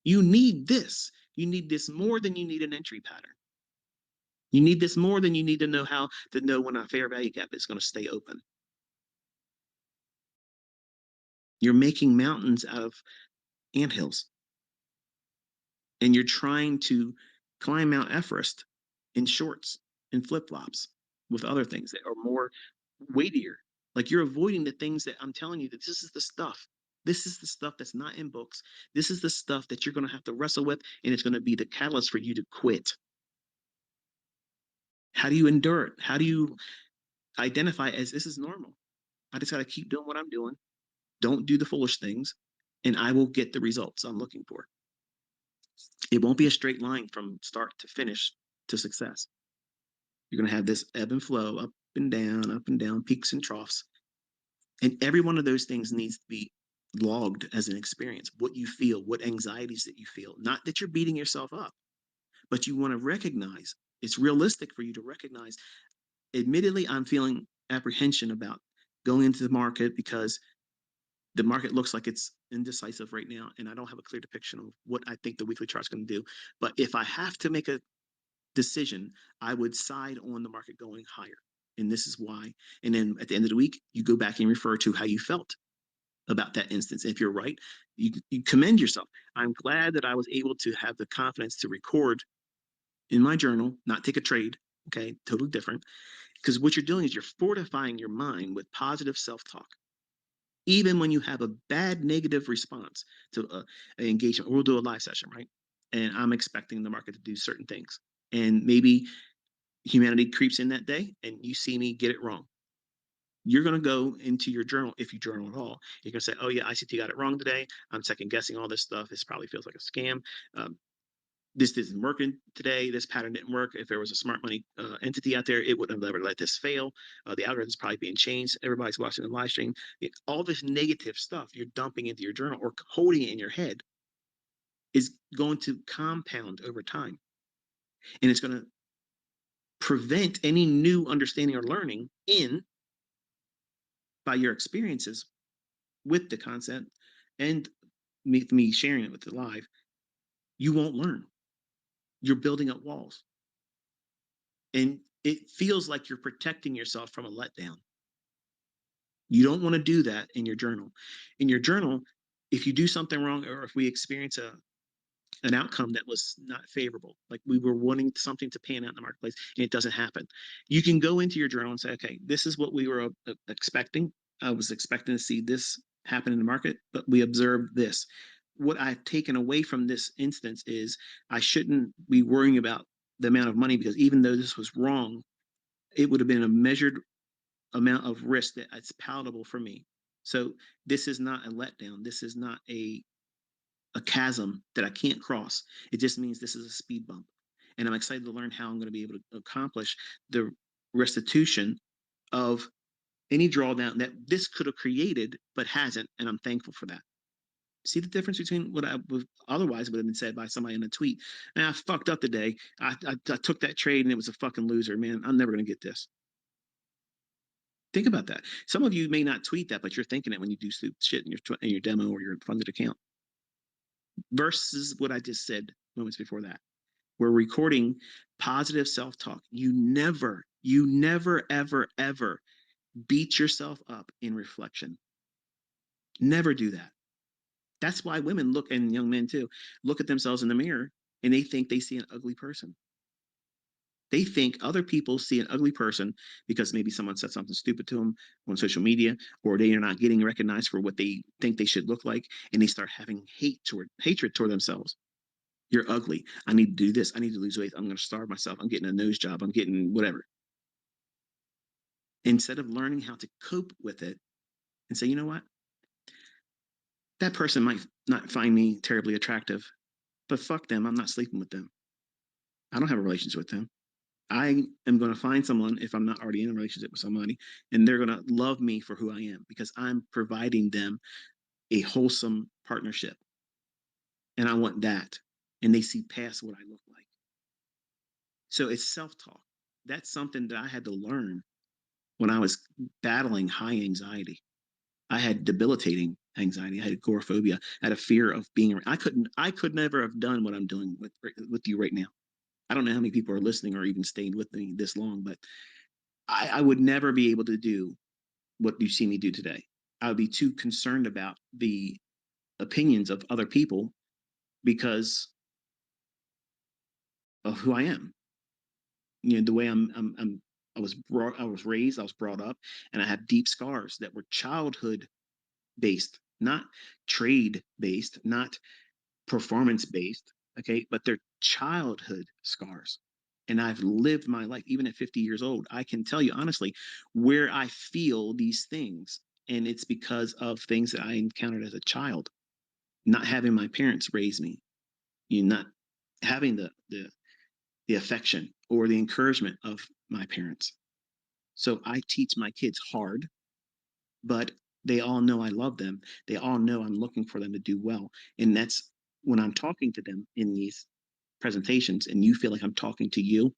You need this. You need this more than you need an entry pattern. You need this more than you need to know how to know when a fair value gap is going to stay open. You're making mountains out of anthills. And you're trying to climb Mount Everest in shorts and flip flops with other things that are more weightier. Like you're avoiding the things that I'm telling you that this is the stuff. This is the stuff that's not in books. This is the stuff that you're going to have to wrestle with, and it's going to be the catalyst for you to quit. How do you endure it? How do you identify as this is normal? I just got to keep doing what I'm doing. Don't do the foolish things, and I will get the results I'm looking for. It won't be a straight line from start to finish to success. You're going to have this ebb and flow, up and down, peaks and troughs. And every one of those things needs to be logged as an experience. What you feel, what anxieties that you feel. Not that you're beating yourself up, but you want to recognize it's realistic for you to recognize. Admittedly, I'm feeling apprehension about going into the market because the market looks like it's indecisive right now, and I don't have a clear depiction of what I think the weekly chart's going to do. But if I have to make a decision, I would side on the market going higher. And this is why. And then at the end of the week, you go back and refer to how you felt about that instance. If you're right, you commend yourself. I'm glad that I was able to have the confidence to record in my journal, not take a trade. Okay, totally different. Because what you're doing is you're fortifying your mind with positive self talk. Even when you have a bad negative response to an engagement, we'll do a live session, right? And I'm expecting the market to do certain things. And maybe humanity creeps in that day and you see me get it wrong. You're going to go into your journal, if you journal at all. You're going to say, oh, yeah, ICT got it wrong today. I'm second guessing all this stuff. This probably feels like a scam. This isn't working today. This pattern didn't work. If there was a smart money entity out there, it wouldn't have ever let this fail. The algorithm's probably being changed. Everybody's watching the live stream. All this negative stuff you're dumping into your journal or holding it in your head is going to compound over time. And it's going to prevent any new understanding or learning in by your experiences with the concept and me sharing it with the live. You won't learn. You're building up walls. And it feels like you're protecting yourself from a letdown. You don't want to do that in your journal. In your journal, if you do something wrong or if we experience an outcome that was not favorable, like we were wanting something to pan out in the marketplace and it doesn't happen, you can go into your journal and say, okay, this is what we were expecting. I was expecting to see this happen in the market, but we observed this. What I've taken away from this instance is I shouldn't be worrying about the amount of money because even though this was wrong, it would have been a measured amount of risk that it's palatable for me. So this is not a letdown. This is not a chasm that I can't cross. It just means this is a speed bump. And I'm excited to learn how I'm going to be able to accomplish the restitution of any drawdown that this could have created but hasn't. And I'm thankful for that. See the difference between what I was otherwise would have been said by somebody in a tweet. Man, I fucked up today. I took that trade and it was a fucking loser. Man, I'm never going to get this. Think about that. Some of you may not tweet that, but you're thinking it when you do shit in your demo or your funded account. Versus what I just said moments before that. We're recording positive self talk. You never, ever, ever beat yourself up in reflection. Never do that. That's why women look, and young men too, look at themselves in the mirror and they think they see an ugly person. They think other people see an ugly person because maybe someone said something stupid to them on social media, or they are not getting recognized for what they think they should look like, and they start having hatred toward themselves. You're ugly. I need to do this. I need to lose weight. I'm going to starve myself. I'm getting a nose job. I'm getting whatever. Instead of learning how to cope with it and say, you know what? That person might not find me terribly attractive, but fuck them. I'm not sleeping with them. I don't have a relationship with them. I am going to find someone, if I'm not already in a relationship with somebody, and they're going to love me for who I am because I'm providing them a wholesome partnership. And I want that. And they see past what I look like. So it's self talk. That's something that I had to learn when I was battling high anxiety. I had debilitating anxiety. I had agoraphobia. I had a fear of being. I could never have done what I'm doing with you right now. I don't know how many people are listening or even staying with me this long, but I would never be able to do what you see me do today. I would be too concerned about the opinions of other people because of who I am. You know, the way I was raised, I was brought up, and I have deep scars that were childhood based, not trade based, not performance based. Okay, but they're childhood scars. And I've lived my life, even at 50 years old. I can tell you honestly where I feel these things. And it's because of things that I encountered as a child, not having my parents raise me. you not having the affection or the encouragement of my parents. So I teach my kids hard, but they all know I love them. They all know I'm looking for them to do well. And that's when I'm talking to them in these presentations and you feel like I'm talking to you.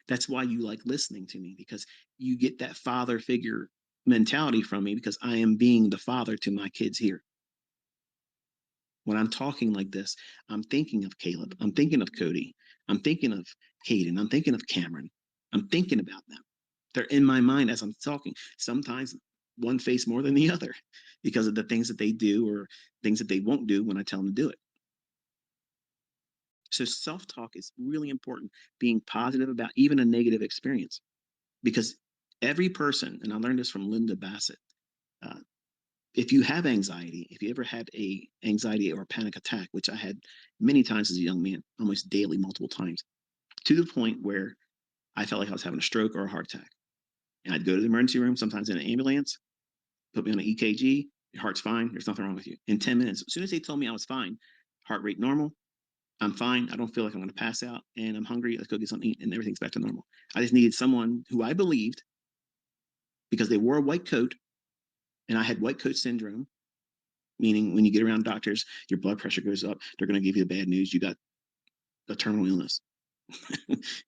That's why you like listening to me, because you get that father figure mentality from me, because I am being the father to my kids here. When I'm talking like this, I'm thinking of Caleb. I'm thinking of Cody. I'm thinking of Caden. I'm thinking of Cameron. I'm thinking about them. They're in my mind as I'm talking. Sometimes one face more than the other because of the things that they do or things that they won't do when I tell them to do it. So self talk is really important, being positive about even a negative experience, because every person, and I learned this from Linda Bassett, uh, if you have anxiety, if you ever had a anxiety or a panic attack, which I had many times as a young man, almost daily, multiple times, to the point where I felt like I was having a stroke or a heart attack. And I'd go to the emergency room, sometimes in an ambulance, put me on an EKG, your heart's fine, there's nothing wrong with you. In 10 minutes, as soon as they told me I was fine, heart rate normal, I'm fine, I don't feel like I'm gonna pass out, and I'm hungry, let's go get something to eat, and everything's back to normal. I just needed someone who I believed, because they wore a white coat, and I had white coat syndrome, meaning when you get around doctors, your blood pressure goes up. They're going to give you the bad news. You got a terminal illness.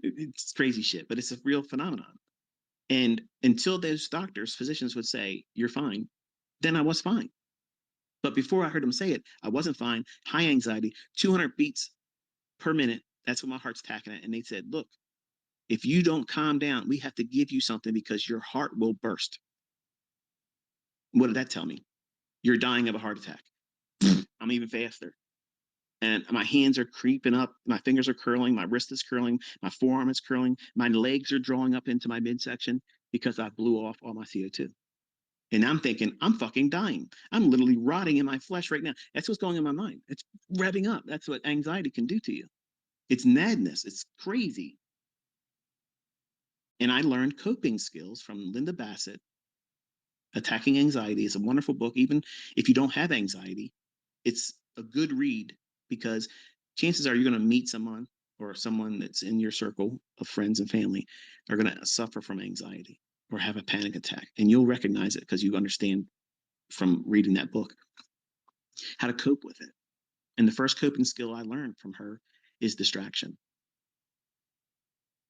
It's crazy shit, but it's a real phenomenon. And until those doctors, physicians would say, you're fine, then I was fine. But before I heard them say it, I wasn't fine. High anxiety, 200 beats per minute. That's what my heart's tacking at. And they said, look, if you don't calm down, we have to give you something because your heart will burst. What did that tell me? You're dying of a heart attack. I'm even faster. And my hands are creeping up, my fingers are curling, my wrist is curling, my forearm is curling, my legs are drawing up into my midsection because I blew off all my CO2. And I'm thinking, I'm fucking dying. I'm literally rotting in my flesh right now. That's what's going in my mind. It's revving up. That's what anxiety can do to you. It's madness. It's crazy. And I learned coping skills from Linda Bassett. Attacking Anxiety is a wonderful book. Even if you don't have anxiety, it's a good read, because chances are you're going to meet someone, or someone that's in your circle of friends and family are going to suffer from anxiety or have a panic attack. And you'll recognize it because you understand from reading that book how to cope with it. And the first coping skill I learned from her is distraction.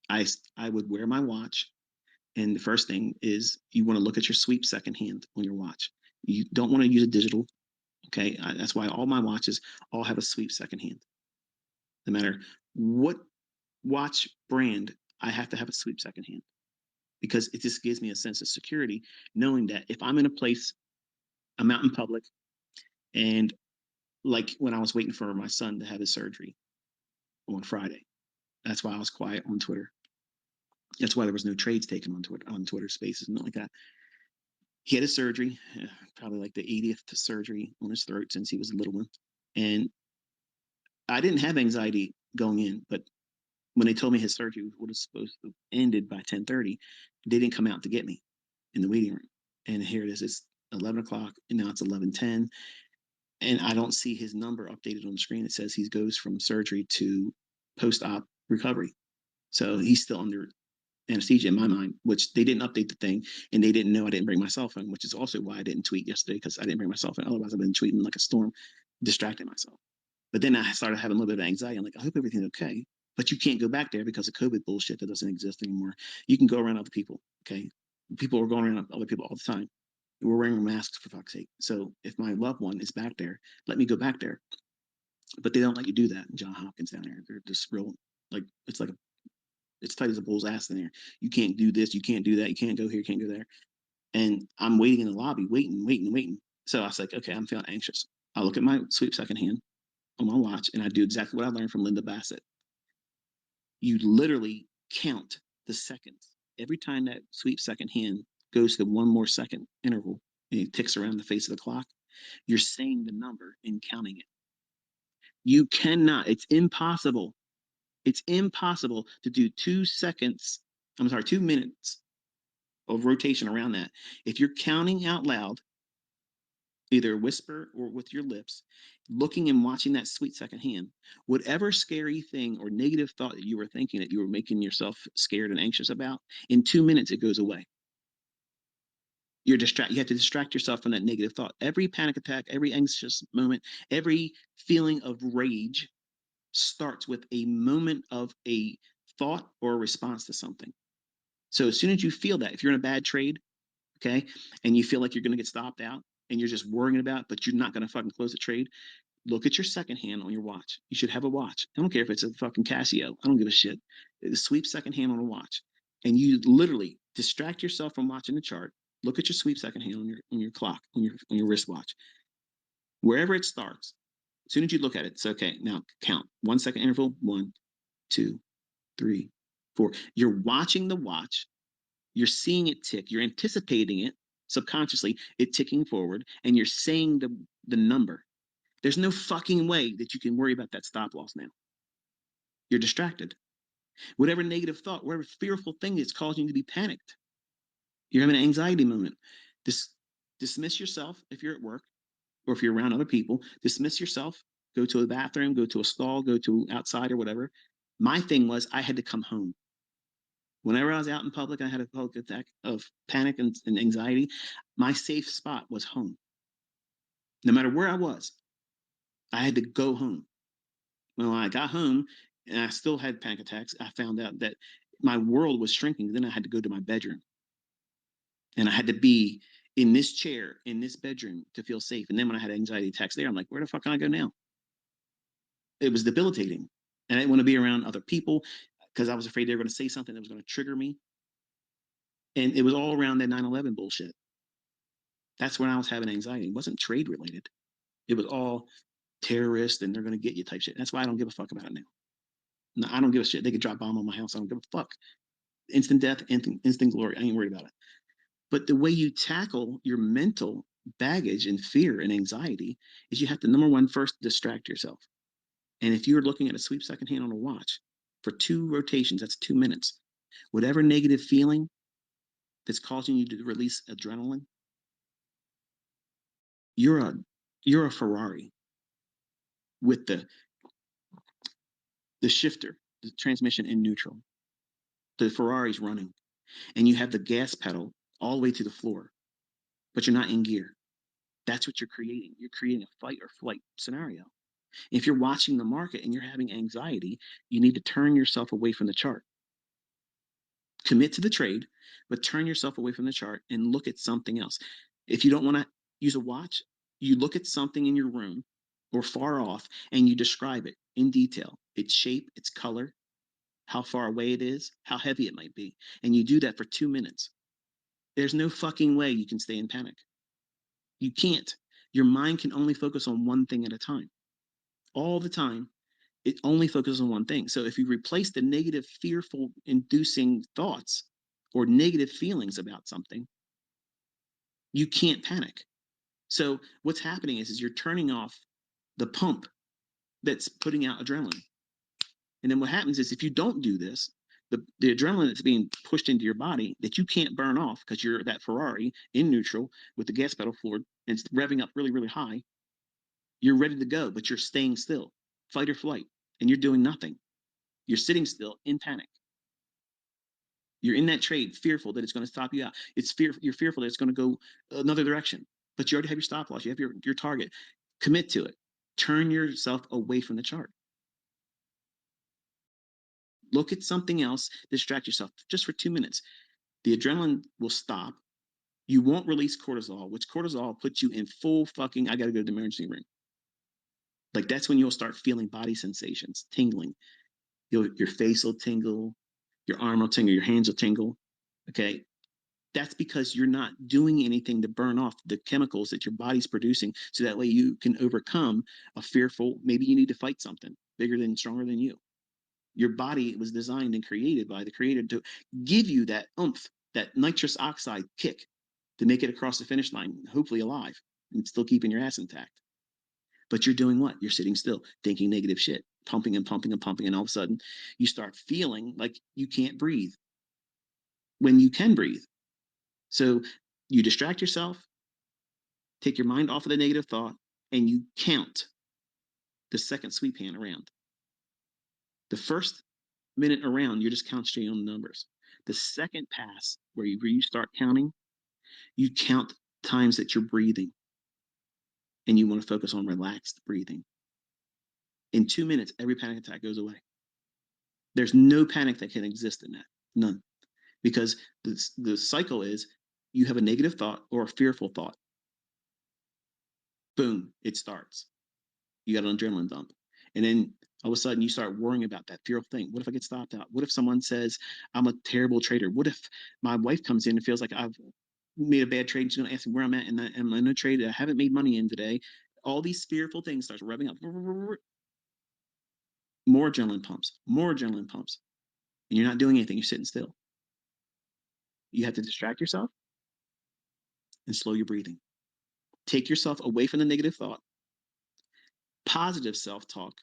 I would wear my watch, and the first thing is you want to look at your sweep second hand on your watch. You don't want to use a digital. Okay, that's why all my watches all have a sweep second hand. No matter what watch brand, I have to have a sweep second hand, because it just gives me a sense of security knowing that if I'm in a place, I'm out in public, and like when I was waiting for my son to have his surgery on Friday, that's why I was quiet on Twitter. That's why there was no trades taken on Twitter Spaces and like that. He had a surgery, probably like the 80th surgery on his throat since he was a little one, and I didn't have anxiety going in, but when they told me his surgery was supposed to have ended by 10:30, they didn't come out to get me in the waiting room. And here it is. It's 11 o'clock, and now it's 11:10, and I don't see his number updated on the screen. It says he goes from surgery to post-op recovery. So he's still under anesthesia in my mind, which they didn't update the thing, and they didn't know I didn't bring my cell phone, which is also why I didn't tweet yesterday, because I didn't bring my cell phone. Otherwise, I've been tweeting like a storm, distracting myself. But then I started having a little bit of anxiety. I'm like, I hope everything's okay. But you can't go back there because of COVID bullshit that doesn't exist anymore. You can go around other people. Okay. People are going around other people all the time. We're wearing masks, for fuck's sake. So if my loved one is back there, let me go back there. But they don't let you do that in John Hopkins down there. They're just real, like, it's tight as a bull's ass in there. You can't do this. You can't do that. You can't go here. You can't go there. And I'm waiting in the lobby, waiting. So I was like, okay, I'm feeling anxious. I look at my sweep second hand on my watch, and I do exactly what I learned from Linda Bassett. You literally count the seconds. Every time that sweep second hand goes to one more second interval and it ticks around the face of the clock, you're saying the number and counting it. You cannot, it's impossible. It's impossible to do 2 seconds, I'm sorry, 2 minutes of rotation around that. If you're counting out loud, either whisper or with your lips, looking and watching that sweet second hand. Whatever scary thing or negative thought that you were thinking that you were making yourself scared and anxious about, in 2 minutes it goes away. You have to distract yourself from that negative thought. Every panic attack, every anxious moment, every feeling of rage starts with a moment of a thought or a response to something. So as soon as you feel that, if you're in a bad trade, okay, and you feel like you're going to get stopped out and you're just worrying about it, but you're not going to fucking close the trade, look at your second hand on your watch. You should have a watch. I don't care if it's a fucking Casio. I don't give a shit. Sweep second hand on a watch, and you literally distract yourself from watching the chart. Look at your sweep second hand on your clock on your wristwatch. Wherever it starts, as soon as you look at it, it's okay. Now count 1 second interval. 1, 2, 3, 4. You're watching the watch. You're seeing it tick. You're anticipating it subconsciously, it ticking forward, and you're saying the number. There's no fucking way that you can worry about that stop loss now. You're distracted. Whatever negative thought, whatever fearful thing is causing you to be panicked, you're having an anxiety moment. Dismiss yourself if you're at work or if you're around other people. Dismiss yourself. Go to a bathroom, go to a stall, go to outside or whatever. My thing was I had to come home. Whenever I was out in public, I had a public attack of panic and anxiety. My safe spot was home. No matter where I was, I had to go home. When I got home and I still had panic attacks, I found out that my world was shrinking. Then I had to go to my bedroom and I had to be in this chair in this bedroom to feel safe. And then when I had anxiety attacks there, I'm like, where the fuck can I go now? It was debilitating. And I didn't want to be around other people because I was afraid they were going to say something that was going to trigger me. And it was all around that 9/11 bullshit. That's when I was having anxiety. It wasn't trade related. It was all terrorists and they're going to get you type shit. That's why I don't give a fuck about it now. No, I don't give a shit. They could drop a bomb on my house. I don't give a fuck. Instant death, instant glory. I ain't worried about it. But the way you tackle your mental baggage and fear and anxiety is you have to, number one, first distract yourself. And if you're looking at a sweep second hand on a watch for 2 rotations, that's 2 minutes. Whatever negative feeling that's causing you to release adrenaline, you're a you're a Ferrari with the shifter, the transmission in neutral. The Ferrari's running, and you have the gas pedal all the way to the floor, but you're not in gear. That's what you're creating. You're creating a fight or flight scenario. If you're watching the market and you're having anxiety, you need to turn yourself away from the chart. Commit to the trade, but turn yourself away from the chart and look at something else. If you don't want to use a watch, you look at something in your room or far off and you describe it in detail, its shape, its color, how far away it is, how heavy it might be. And you do that for 2 minutes. There's no fucking way you can stay in panic. You can't. Your mind can only focus on one thing at a time. All the time, it only focuses on one thing. So if you replace the negative, fearful, inducing thoughts or negative feelings about something, you can't panic. So what's happening is you're turning off the pump that's putting out adrenaline. And then what happens is if you don't do this, the adrenaline that's being pushed into your body that you can't burn off because you're that Ferrari in neutral with the gas pedal forward and it's revving up really, really high, you're ready to go, but you're staying still, fight or flight, and you're doing nothing. You're sitting still in panic. You're in that trade, fearful that it's going to stop you out. You're fearful that it's going to go another direction, but you already have your stop loss. You have your target. Commit to it. Turn yourself away from the chart. Look at something else. Distract yourself just for 2 minutes. The adrenaline will stop. You won't release cortisol, which cortisol puts you in full fucking. I got to go to the emergency room. Like that's when you'll start feeling body sensations, tingling. Your face will tingle, your arm will tingle, your hands will tingle. Okay, that's because you're not doing anything to burn off the chemicals that your body's producing so that way you can overcome a fearful, maybe you need to fight something bigger than stronger than you. Your body was designed and created by the creator to give you that oomph, that nitrous oxide kick to make it across the finish line, hopefully alive and still keeping your ass intact. But you're doing what? You're sitting still, thinking negative shit, pumping and pumping and pumping, and all of a sudden you start feeling like you can't breathe when you can breathe. So you distract yourself, Take your mind off of the negative thought and you count the second sweep hand around. The first minute around, you're just counting straight on the numbers. The second pass, where you start counting, you count times that you're breathing, and you want to focus on relaxed breathing. In 2 minutes, every panic attack goes away. There's no panic that can exist in that, none, because the cycle is you have a negative thought or a fearful thought. Boom, it starts. You got an adrenaline dump, and then all of a sudden you start worrying about that fearful thing. What if I get stopped out? What if someone says I'm a terrible trader? What if my wife comes in and feels like I've made a bad trade and she's going to ask me where I'm at and I'm in a trade that I haven't made money in today? All these fearful things starts revving up. More adrenaline pumps, more adrenaline pumps, and you're not doing anything. You're sitting still. You have to distract yourself and slow your breathing. Take yourself away from the negative thought. Positive self-talk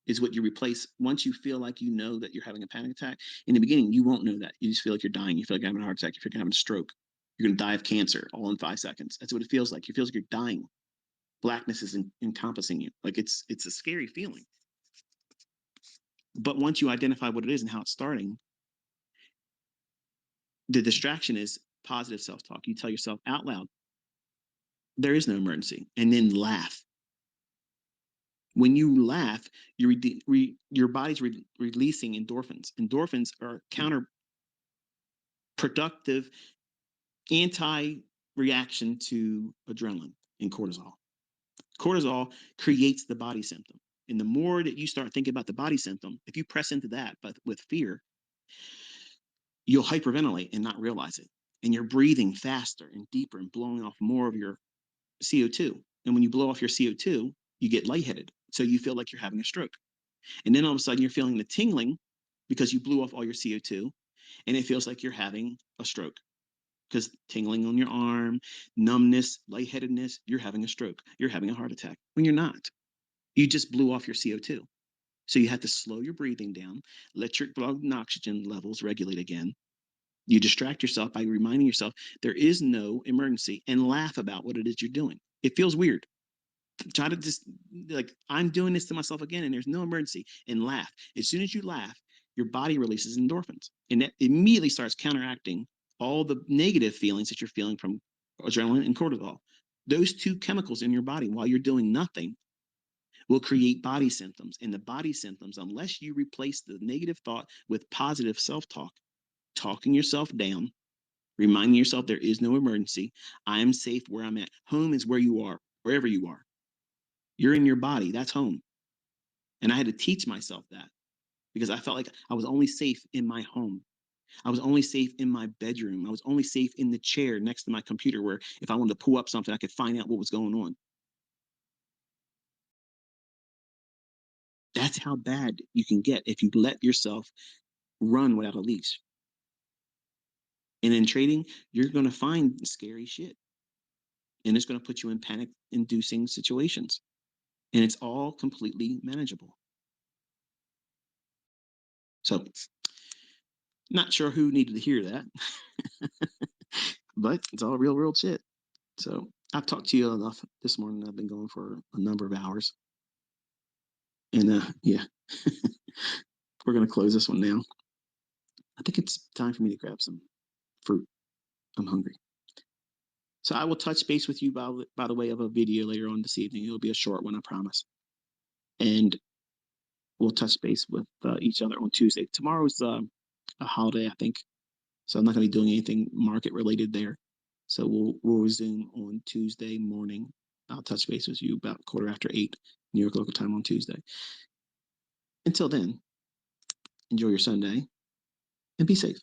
is what you replace once you feel like you know that you're having a panic attack. In the beginning, you won't know that. You just feel like you're dying. You feel like you're having a heart attack. You feel like you're having a stroke. You're going to die of cancer all in 5 seconds. That's what it feels like. It feels like you're dying. Blackness is encompassing you. Like it's a scary feeling. But once you identify what it is and how it's starting, the distraction is positive self-talk. You tell yourself out loud, there is no emergency, and then laugh. When you laugh, your body's releasing endorphins. Endorphins are counterproductive anti-reaction to adrenaline and cortisol. Cortisol creates the body symptom. And the more that you start thinking about the body symptom, if you press into that, but with fear, you'll hyperventilate and not realize it. And you're breathing faster and deeper and blowing off more of your CO2. And when you blow off your CO2, you get lightheaded. So you feel like you're having a stroke. And then all of a sudden you're feeling the tingling because you blew off all your CO2 and it feels like you're having a stroke. Because tingling on your arm, numbness, lightheadedness, you're having a stroke. You're having a heart attack when you're not. You just blew off your CO2. So you have to slow your breathing down, let your blood and oxygen levels regulate again. You distract yourself by reminding yourself there is no emergency and laugh about what it is you're doing. It feels weird. Try to just like, I'm doing this to myself again and there's no emergency, and laugh. As soon as you laugh, your body releases endorphins and that immediately starts counteracting all the negative feelings that you're feeling from adrenaline and cortisol. Those two chemicals in your body while you're doing nothing will create body symptoms. And the body symptoms, unless you replace the negative thought with positive self-talk, talking yourself down, reminding yourself there is no emergency, I'm safe where I'm at. Home is where you are, wherever you are. You're in your body, that's home. And I had to teach myself that because I felt like I was only safe in my home. I was only safe in my bedroom. I was only safe in the chair next to my computer where if I wanted to pull up something, I could find out what was going on. That's how bad you can get if you let yourself run without a leash. And in trading, you're going to find scary shit. And it's going to put you in panic inducing situations. And it's all completely manageable. So, not sure who needed to hear that, but it's all real world shit. So, I've talked to you enough this morning. I've been going for a number of hours. And yeah, we're going to close this one now. I think it's time for me to grab some fruit. I'm hungry. So I will touch base with you by the way of a video later on this evening. It'll be a short one, I promise. And we'll touch base with each other on Tuesday. Tomorrow's a holiday, I think. So I'm not going to be doing anything market related there. So we'll resume on Tuesday morning. I'll touch base with you about 8:15 New York local time on Tuesday. Until then, enjoy your Sunday and be safe.